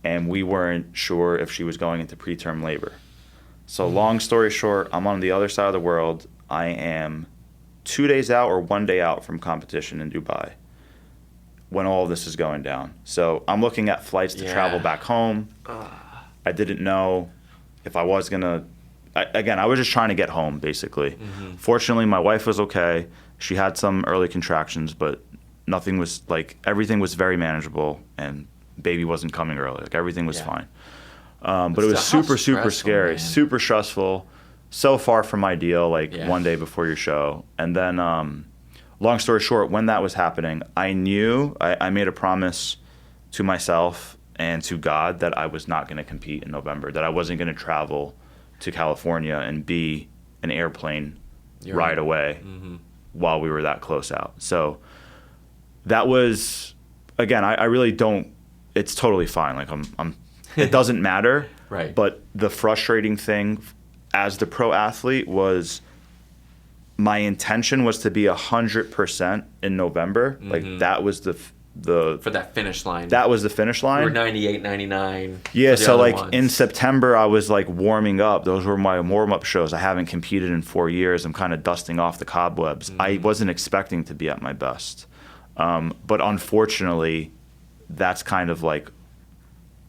and we weren't sure if she was going into preterm labor. So long story short, I'm on the other side of the world. I am 2 days out or 1 day out from competition in Dubai when all of this is going down. So I'm looking at flights to travel back home. I didn't know if I was going to... I was just trying to get home, basically. Fortunately, my wife was okay. She had some early contractions, but nothing was everything was very manageable, and baby wasn't coming early. Everything was fine. But it was super scary, man. Super stressful, so far from ideal, 1 day before your show. And then, long story short, when that was happening, I knew I made a promise to myself and to God that I was not going to compete in November, that I wasn't going to travel to California and be an airplane right away while we were that close out. So that was, again, I really don't, it's totally fine. It doesn't matter. Right. But the frustrating thing as the pro athlete was my intention was to be 100% in November. That was the for that finish line. That was the finish line. You were 98, 99. Yeah, so in September I was warming up. Those were my warm-up shows. I haven't competed in 4 years. I'm kind of dusting off the cobwebs. I wasn't expecting to be at my best. But unfortunately, that's kind of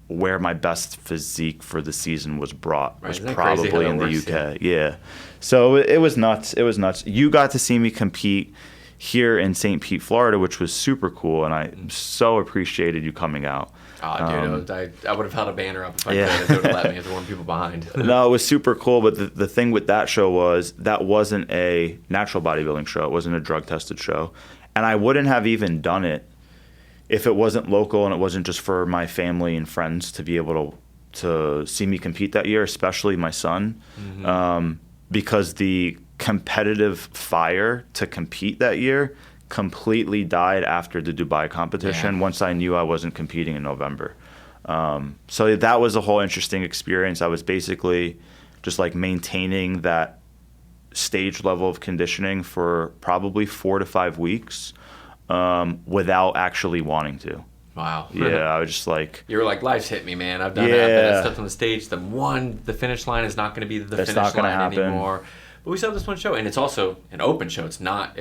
where my best physique for the season was brought. Was probably in the UK. Yeah. So it was nuts. It was nuts. You got to see me compete here in St. Pete, Florida, which was super cool, and I so appreciated you coming out. Oh, dude, I would have held a banner up if I could. If they would have let me. If there weren't people behind. No, it was super cool, but the thing with that show was that wasn't a natural bodybuilding show. It wasn't a drug-tested show. And I wouldn't have even done it if it wasn't local and it wasn't just for my family and friends to be able to see me compete that year, especially my son, because the competitive fire to compete that year completely died after the Dubai competition once I knew I wasn't competing in November. So that was a whole interesting experience. I was basically just maintaining that stage level of conditioning for probably 4 to 5 weeks without actually wanting to. Wow. Yeah, I was just you were life's hit me, man. I've done that. I've stepped on the stage. The finish line is not going to be the finish line anymore. But we still have this one show, and it's also an open show. It's not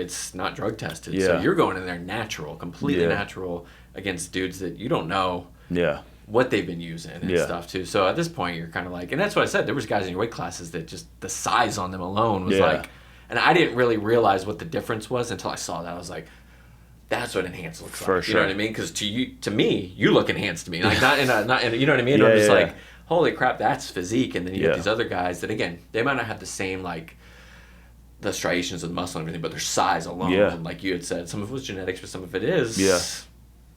drug tested. So you're going in there natural, completely natural against dudes that you don't know what they've been using and stuff too. So at this point, you're kind of and that's what I said. There was guys in your weight classes that just the size on them alone was and I didn't really realize what the difference was until I saw that. I was like, that's what enhanced looks like. You know what I mean? Because to me, you look enhanced to me. Not in you know what I mean? I'm just holy crap, that's physique. And then you get these other guys that, again, they might not have the same the striations of the muscle and everything, but their size alone, like you had said, some of it was genetics, but some of it is.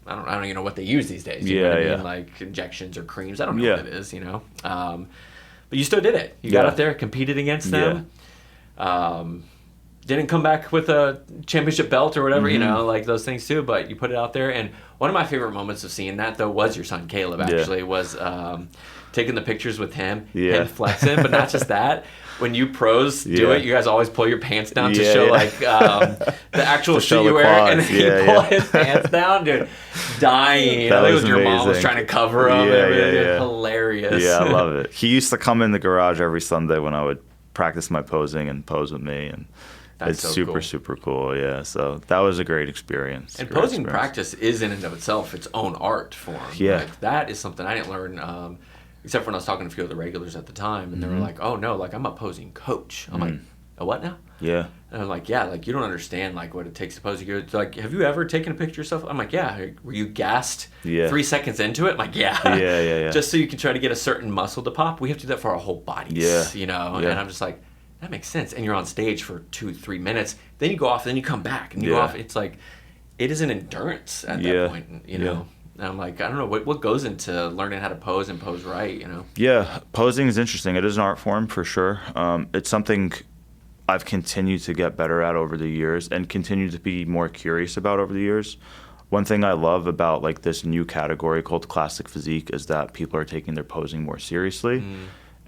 I don't even know what they use these days. You know what I mean? Injections or creams. I don't know what it is. But you still did it. You got out there, competed against them. Didn't come back with a championship belt or whatever. Those things too. But you put it out there. And one of my favorite moments of seeing that though was your son Caleb. Actually, was taking the pictures with him, Yeah. him flexing, but not just that. When you pros do Yeah. it, you guys always pull your pants down to Yeah, show yeah. like the actual To show shoe you the wear, quads. and then Yeah, you pull yeah. his pants down, dude, dying. That I think it was was your mom was amazing. trying to cover him. Yeah, and everything. yeah, yeah. Hilarious. Yeah, I love it. He used to come in the garage every Sunday when I would practice my posing and pose with me, and That's it's so super, cool. super cool. Yeah, so that was a great experience. And Great posing experience. practice is in and of itself its own art form. Yeah. Like, that is something I didn't learn, except when I was talking to a few of the regulars at the time, and they Mm-hmm. were like, "Oh no, like I'm a posing coach." I'm like, "A what now?" Yeah, And I'm like, "Yeah, like you don't understand like what it takes to pose." You go, like, "Have you ever taken a picture of yourself?" I'm like, "Yeah." Were you gassed? Yeah. 3 seconds into it? I'm like, "Yeah." Yeah, yeah, yeah. Just so you can try to get a certain muscle to pop, we have to do that for our whole bodies. Yeah. You know, Yeah. and I'm just like, that makes sense. And you're on stage for 2-3 minutes, then you go off, then you come back, and you go Yeah. off. It's like, it is an endurance at Yeah. that point, you know. Yeah. And I'm like, I don't know what goes into learning how to pose and pose right, you know. yeah. Posing is interesting. It is an art form for sure. It's something I've continued to get better at over the years, and continue to be more curious about over the years. One thing I love about like this new category called classic physique is that people are taking their posing more seriously.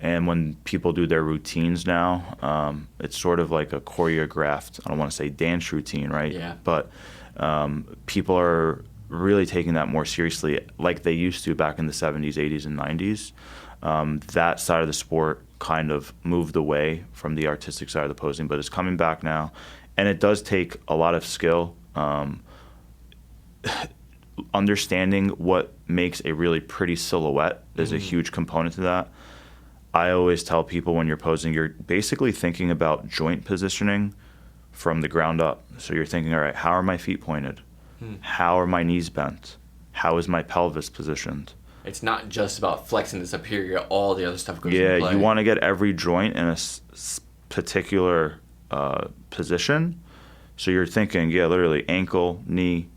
And when people do their routines now, it's sort of like a choreographed, I don't want to say dance routine, right? Yeah. But people are really taking that more seriously like they used to back in the 70s, 80s, and 90s. That side of the sport kind of moved away from the artistic side of the posing, but it's coming back now. And it does take a lot of skill. Understanding what makes a really pretty silhouette is a huge component to that. I always tell people when you're posing, you're basically thinking about joint positioning from the ground up. So you're thinking, all right, how are my feet pointed? How are my knees bent? How is my pelvis positioned? It's not just about flexing this up here, all the other stuff goes into Yeah, play. you want to get every joint in a particular position. So you're thinking, yeah, literally ankle, knee,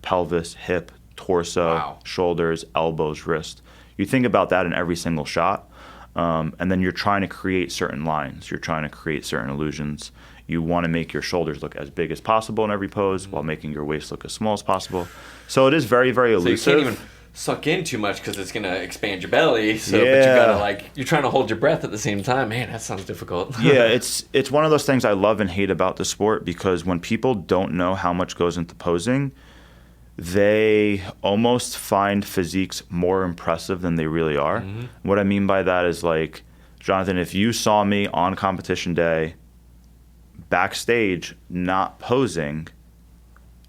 pelvis, hip, torso, Wow. shoulders, elbows, wrist. You think about that in every single shot. And then you're trying to create certain lines. You're trying to create certain illusions. You want to make your shoulders look as big as possible in every pose while making your waist look as small as possible. So it is very, very So you elusive. can't even suck in too much because it's going to expand your belly. So, but you Yeah. got to like, you're trying to hold your breath at the same time. Man, that sounds difficult. Yeah, it's one of those things I love and hate about the sport, because when people don't know how much goes into posing, they almost find physiques more impressive than they really are. What I mean by that is, like, Jonathan, if you saw me on competition day backstage not posing,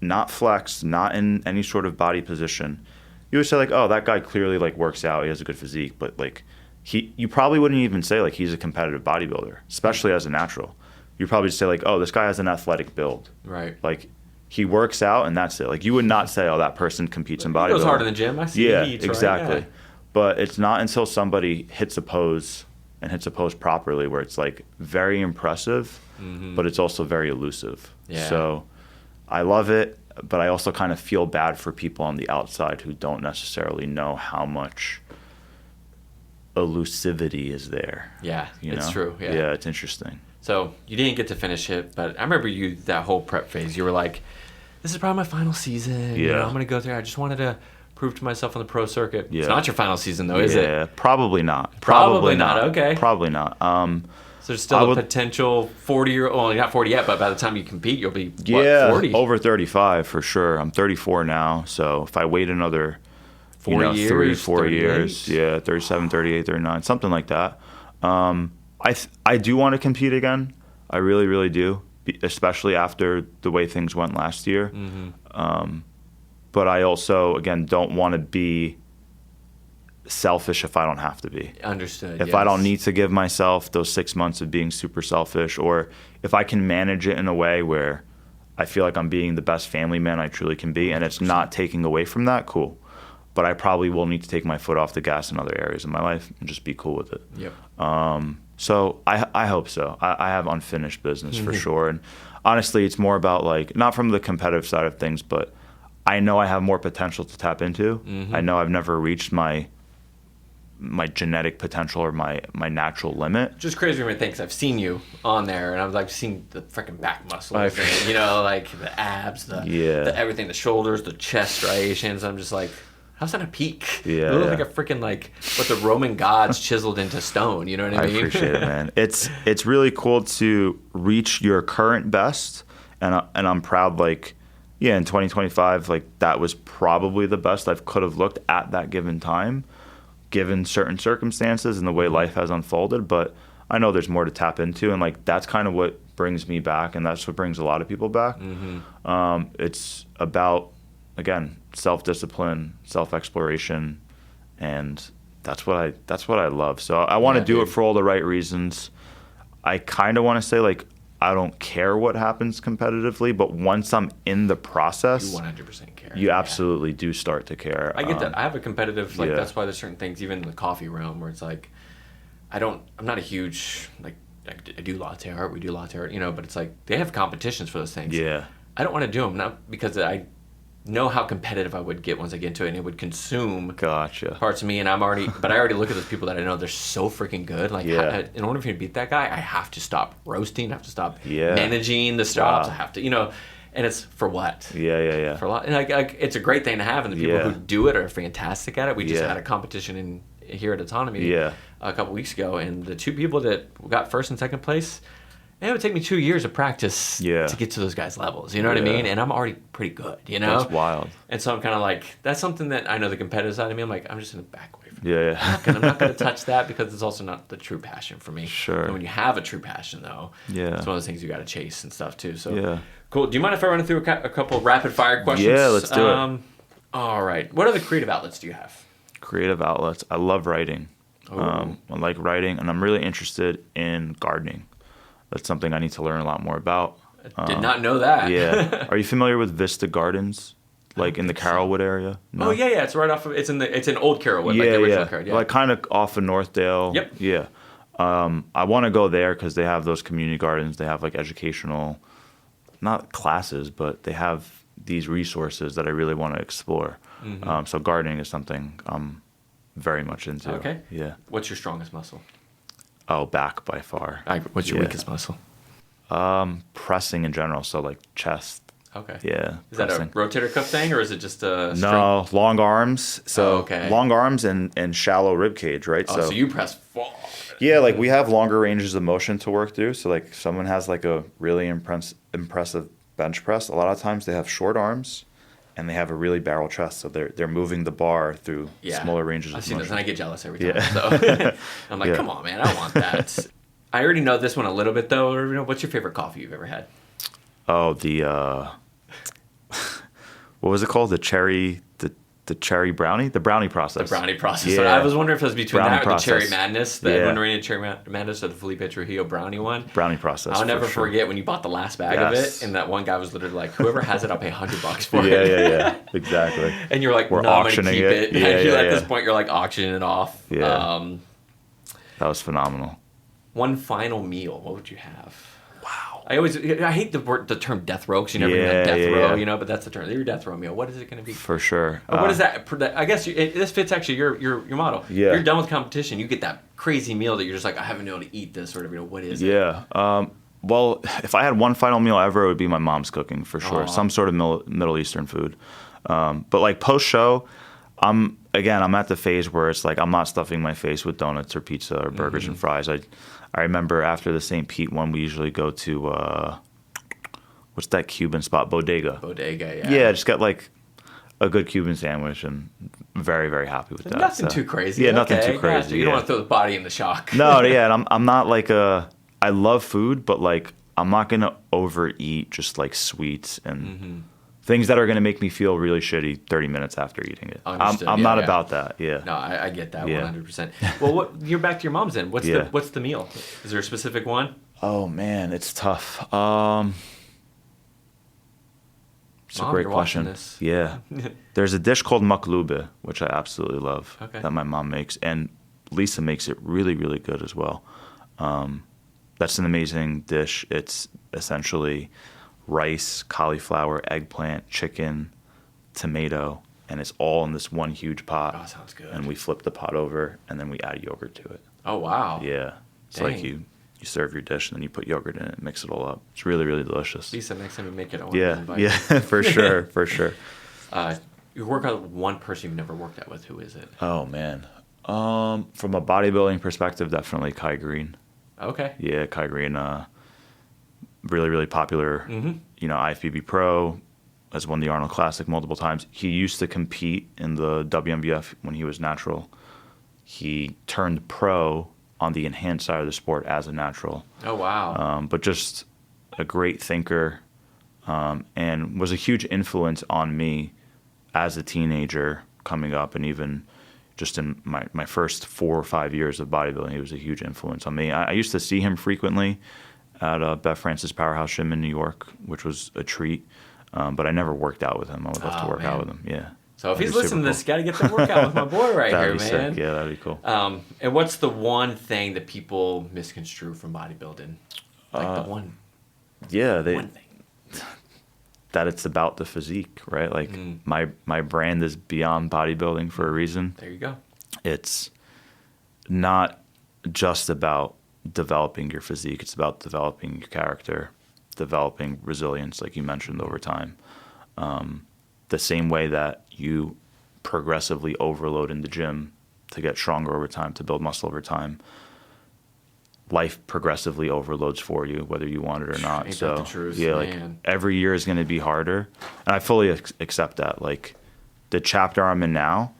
not flexed, not in any sort of body position, you would say like, oh, that guy clearly like works out, he has a good physique, but like you probably wouldn't even say like he's a competitive bodybuilder, especially as a natural. You'd probably just say like, oh, this guy has an athletic build. Right. Like, he works out and that's it. Like, you would not say, oh, that person competes in bodybuilding. He goes hard in the gym. I see Yeah, he eats, right? exactly. Yeah. But it's not until somebody hits a pose and hits a pose properly where it's like very impressive, but it's also very elusive. Yeah. So I love it, but I also kind of feel bad for people on the outside who don't necessarily know how much elusivity is there. Yeah, You it's know? true. Yeah. Yeah, it's interesting. So you didn't get to finish it, but I remember you, that whole prep phase, you were like, this is probably my final season. You know, Yeah. I'm going to go there. I just wanted to prove to myself on the pro circuit. Yeah. It's not your final season, though, is it? Yeah, probably not. Probably not, okay. Probably not. So there's still I a would- potential 40-year, well, you're not 40 yet, but by the time you compete, you'll be, Yeah, 40? over 35 for sure. I'm 34 now, so if I wait another 4 years, 3-4 38? years, yeah, 37, 38, 39, something like that. I do want to compete again. I really, really do, especially after the way things went last year. But I also, again, don't want to be selfish if I don't have to be. Understood. If I don't need to give myself those 6 months of being super selfish, or if I can manage it in a way where I feel like I'm being the best family man I truly can be, and it's not taking away from that, cool. But I probably will need to take my foot off the gas in other areas of my life and just be cool with it. Yep. So I hope so. I have unfinished business for sure. And honestly, it's more about like, not from the competitive side of things, but I know I have more potential to tap into. I know I've never reached my genetic potential or my natural limit. Just crazy when I think, 'cause I've seen you on there, and I've like seen the freaking back muscles, and, you know, like the abs, the everything, the shoulders, the chest striations. I'm just like, how's that a peak? Yeah, It looks like a freaking like what the Roman gods chiseled into stone. You know what I mean? I appreciate it, man. It's really cool to reach your current best, and I'm proud. Like, yeah, in 2025, like that was probably the best I could have looked at that given time, given certain circumstances and the way life has unfolded. But I know there's more to tap into, and like that's kind of what brings me back, and that's what brings a lot of people back. It's about, again, self-discipline, self-exploration, and that's what I love. So I want to do it for all the right reasons. I kind of want to say, like, I don't care what happens competitively, but once I'm in the process, you 100% care. You absolutely do start to care. I get that. I have a competitive, like, that's why there's certain things, even in the coffee realm, where it's like, I'm not a huge, like, I do latte art, we do latte art, you know, but it's like, they have competitions for those things. Yeah. I don't want to do them, not because I know how competitive I would get once I get into it, and it would consume parts of me, and I already look at those people that I know, they're so freaking good. Like, in order for me to beat that guy, I have to stop roasting, I have to stop managing the stops, I have to, you know, and it's for what? Yeah. For a lot, and like it's a great thing to have, and the people who do it are fantastic at it. We just had a competition here at Autonomy a couple weeks ago, and the two people that got first and second place, it would take me 2 years of practice to get to those guys' levels. You know what I mean? And I'm already pretty good, you know? That's wild. And so I'm kind of like, that's something that I know the competitive side of me, I'm like, I'm just going to back away from it. I'm not going to touch that because it's also not the true passion for me. Sure. And when you have a true passion, though, it's one of those things you got to chase and stuff, too. So cool. Do you mind if I run through a couple rapid-fire questions? Yeah, let's do it. All right. What other creative outlets do you have? Creative outlets. I love writing. I like writing, and I'm really interested in gardening. That's something I need to learn a lot more about. I did not know that. Yeah. Are you familiar with Vista Gardens, like in the Carrollwood area? No? Oh yeah. It's right off of. It's in Old Carrollwood, like the original Carrollwood. Yeah. Like kind of off of Northdale. Yep. Yeah. I want to go there because they have those community gardens. They have like educational, not classes, but they have these resources that I really want to explore. So gardening is something I'm very much into. Okay. Yeah. What's your strongest muscle? Oh, back by far. What's your weakest muscle? Pressing in general, so like chest. Okay. Yeah. Is that a rotator cuff thing, or is it just a strength? No, long arms. So long arms and shallow rib cage, right? Oh, so you press far. Yeah, like we have longer ranges of motion to work through. So like if someone has like a really impressive bench press, a lot of times they have short arms and they have a really barrel chest, so they're moving the bar through smaller ranges of motion. I've seen this, and I get jealous every time. So I'm like, come on, man, I want that. I already know this one a little bit, though. You know, what's your favorite coffee you've ever had? Oh, what was it called? The cherry brownie? The brownie process. The brownie process. Yeah. So I was wondering if it was between brownie that or process. the Cherry Madness, the Winter Cherry Madness, or the Felipe Trujillo brownie one. Brownie process. I'll never forget when you bought the last bag of it, and that one guy was literally like, "Whoever has it, I'll pay $100 for it." Yeah, exactly. And you're like, "We're no, auctioning I'm gonna keep it." At this point, you're like auctioning it off. Yeah. That was phenomenal. One final meal. What would you have? Wow. I hate the term death row because you never even have death row, you know, but that's the term. Your death row meal. What is it going to be? For sure. What is that? I guess this fits actually your model. Yeah. You're done with competition. You get that crazy meal that you're just like, I haven't been able to eat this, sort of. You know, what is it? Yeah. Well, if I had one final meal ever, it would be my mom's cooking for sure. Some sort of Middle Eastern food. But like post show, I'm at the phase where it's like I'm not stuffing my face with donuts or pizza or burgers and fries. I remember after the St. Pete one, we usually go to what's that Cuban spot? Bodega. Yeah. Yeah, just got like a good Cuban sandwich and very, very happy with that. Nothing too crazy. Yeah, nothing too crazy. Gotcha. You don't want to throw the body in the shock. No, yeah, and I'm not like I love food, but like I'm not gonna overeat just like sweets and things that are gonna make me feel really shitty 30 minutes after eating it. I'm not about that. Yeah. No, I get that 100%. Well, you're back to your mom's then. What's the meal? Is there a specific one? Oh man, it's tough. It's a great question. Yeah. There's a dish called maklube, which I absolutely love, that my mom makes, and Lisa makes it really, really good as well. That's an amazing dish. It's essentially rice, cauliflower, eggplant, chicken, tomato, and it's all in this one huge pot. Oh, sounds good. And we flip the pot over, and then we add yogurt to it. Oh, wow. Yeah. It's like you serve your dish, and then you put yogurt in it and mix it all up. It's really, really delicious. Lisa, next time you make it, I want to invite you. Yeah, for sure, for sure. You work out with one person you've never worked out with. Who is it? Oh man. From a bodybuilding perspective, definitely Kai Green. Okay. Yeah, Kai Green, really, really popular, IFBB pro, has won the Arnold Classic multiple times. He used to compete in the WMBF when he was natural. He turned pro on the enhanced side of the sport as a natural. Oh, wow. But just a great thinker, and was a huge influence on me as a teenager coming up, and even just in my first 4 or 5 years of bodybuilding, he was a huge influence on me. I used to see him frequently at Beth Francis Powerhouse Gym in New York, which was a treat. But I never worked out with him. I would love to work out with him. Yeah. So if he's listening to this, got to get to work out with my boy right here, man. Sick. Yeah, that'd be cool. And what's the one thing that people misconstrue from bodybuilding? Like the one. Yeah, one thing. That it's about the physique, right? Like my brand is beyond bodybuilding for a reason. There you go. It's not just about developing your physique. It's about developing your character, developing resilience, like you mentioned, over time. The same way that you progressively overload in the gym to get stronger over time, to build muscle over time, life progressively overloads for you, whether you want it or not. Ain't So that the truth, yeah, like man. every year is going to be harder, and I fully accept that. Like the chapter I'm in now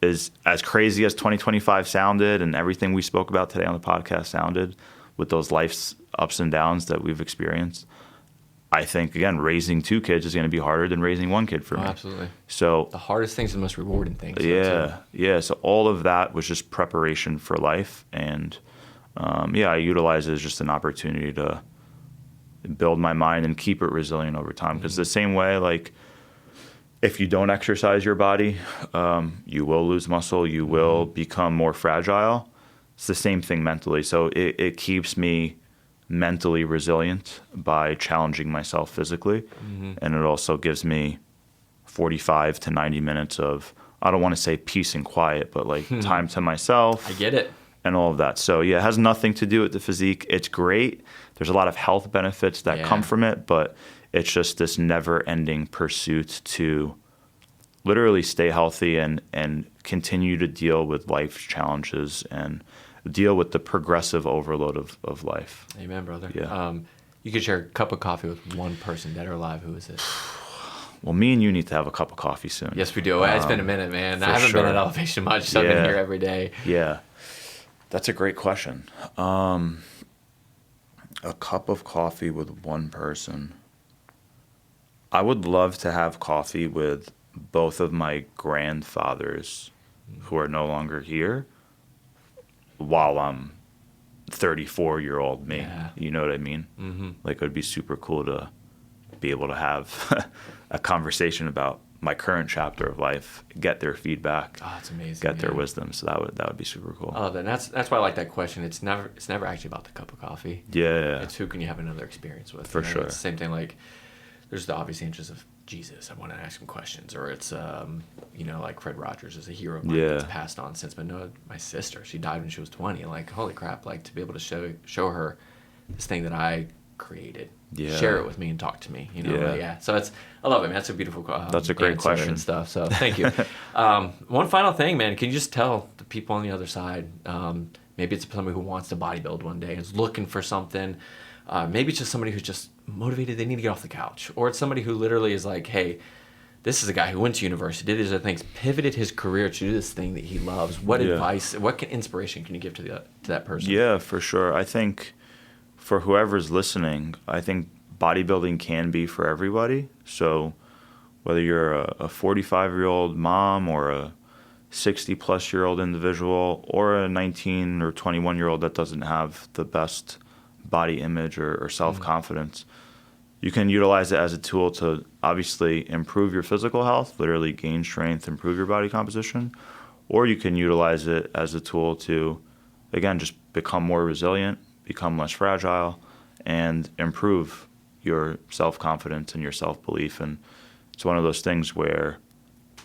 is as crazy as 2025 sounded, and everything we spoke about today on the podcast sounded, with those life's ups and downs that we've experienced. I think, again, raising 2 kids is going to be harder than raising 1 kid for me. Absolutely. So the hardest things are the most rewarding things. Yeah. So all of that was just preparation for life, and I utilize it as just an opportunity to build my mind and keep it resilient over time. Because the same way, like, if you don't exercise your body, you will lose muscle, you will become more fragile. It's the same thing mentally. So it keeps me mentally resilient by challenging myself physically. And it also gives me 45 to 90 minutes of, I don't want to say peace and quiet, but like time to myself. I get it. And all of that. So yeah, it has nothing to do with the physique. It's great. There's a lot of health benefits that come from it, but it's just this never-ending pursuit to literally stay healthy and continue to deal with life's challenges and deal with the progressive overload of life. Amen, brother. Yeah. You could share a cup of coffee with one person, dead or alive. Who is it? Well, me and you need to have a cup of coffee soon. Yes, we do. It's been a minute, man. I haven't been at Elevation much, so I've been here every day. Yeah. That's a great question. A cup of coffee with one person. I would love to have coffee with both of my grandfathers who are no longer here while I'm 34-year-old me. Yeah. You know what I mean? Mm-hmm. Like, it would be super cool to be able to have a conversation about my current chapter of life, get their feedback, it's amazing, get their wisdom. So that would be super cool. I love that. And that's why I like that question. It's never actually about the cup of coffee. Yeah. It's who can you have another experience with. For sure. It's the same thing, like there's the obvious interest of Jesus. I want to ask him questions. Or it's, like Fred Rogers is a hero of mine that's passed on since. But no, my sister, she died when she was 20. And like, holy crap, like to be able to show her this thing that I created. Share it with me and talk to me, So I love it, man. That's a beautiful that's a great question and stuff. So thank you. One final thing, man. Can you just tell the people on the other side, maybe it's somebody who wants to bodybuild one day, is looking for something. Maybe it's just somebody who's just motivated. They need to get off the couch, or it's somebody who literally is like, hey, this is a guy who went to university, did his other things, pivoted his career to do this thing that he loves. What advice, what inspiration can you give to that person? Yeah, for sure. I think for whoever's listening, I think bodybuilding can be for everybody. So whether you're a 45-year-old mom or a 60-plus-year-old individual or a 19 or 21-year-old that doesn't have the best body image or self-confidence, you can utilize it as a tool to obviously improve your physical health, literally gain strength, improve your body composition, or you can utilize it as a tool to, again, just become more resilient, become less fragile, and improve your self-confidence and your self-belief. And it's one of those things where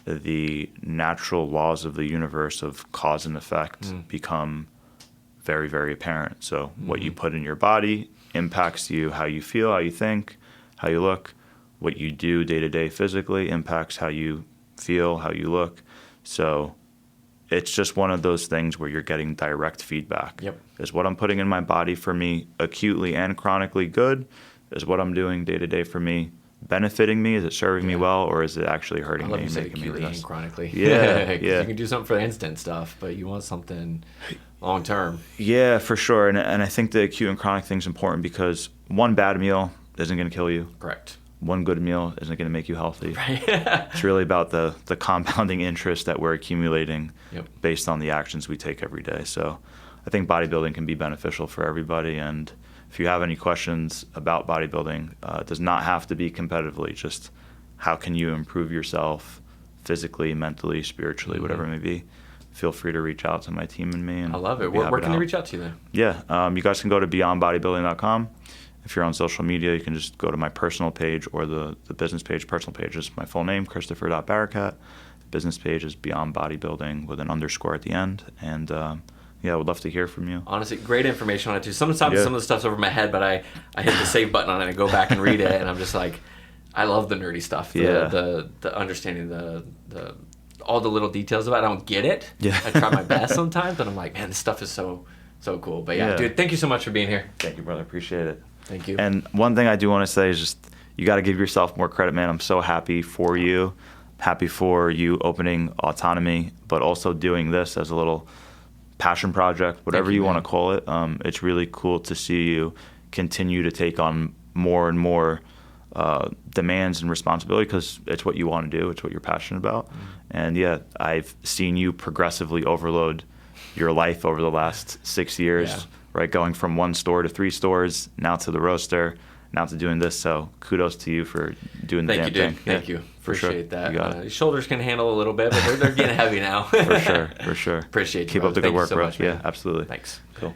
the natural laws of the universe of cause and effect become very, very apparent. So what you put in your body impacts you, how you feel, how you think, how you look. What you do day to day physically impacts how you feel, how you look. So it's just one of those things where you're getting direct feedback. Yep. Is what I'm putting in my body for me acutely and chronically good? Is what I'm doing day to day for me benefiting me? Is it serving me well, or is it actually hurting I love me you and said making me acutely worse? and chronically. Yeah, 'Cause yeah. You can do something for the instant stuff, but you want something long term. Yeah, for sure. And I think the acute and chronic thing is important because one bad meal isn't going to kill you. Correct. One good meal isn't going to make you healthy. Right. It's really about the compounding interest that we're accumulating Yep. based on the actions we take every day. So I think bodybuilding can be beneficial for everybody. And if you have any questions about bodybuilding, it does not have to be competitively. Just how can you improve yourself physically, mentally, spiritually, whatever it may be. Feel free to reach out to my team and me. And I love it. be Where happy to can they help. reach out to you then? Yeah, you guys can go to beyondbodybuilding.com. If you're on social media, you can just go to my personal page or the business page. Personal page is my full name, Christopher.Barakat. Business page is Beyond Bodybuilding with an underscore at the end. And yeah, I would love to hear from you. Honestly, great information on it too. Sometimes Yeah. some of the stuff's over my head, but I hit the save button on it and I go back and read it, and I'm just like, I love the nerdy stuff. The understanding the all the little details about it. I don't get it. Yeah. I try my best sometimes, but I'm like, man, this stuff is so cool. But yeah, dude, thank you so much for being here. Thank you, brother. Appreciate it. Thank you. And one thing I do want to say is just you got to give yourself more credit, man. I'm so happy for you. Happy for you opening Autonomy, but also doing this as a little passion project, whatever you want to call it. It's really cool to see you continue to take on more and more demands and responsibility because it's what you want to do. It's what you're passionate about. And yeah, I've seen you progressively overload your life over the last 6 years, right? Going from 1 store to 3 stores, now to the roaster, now to doing this. So kudos to you for doing the damn thing. Thank you. Appreciate that. You got it. Shoulders can handle a little bit, but they're getting heavy now. For sure. Appreciate you. Keep brother. up the Thank good you work, so bro. much, man. Yeah, absolutely. Thanks. Cool.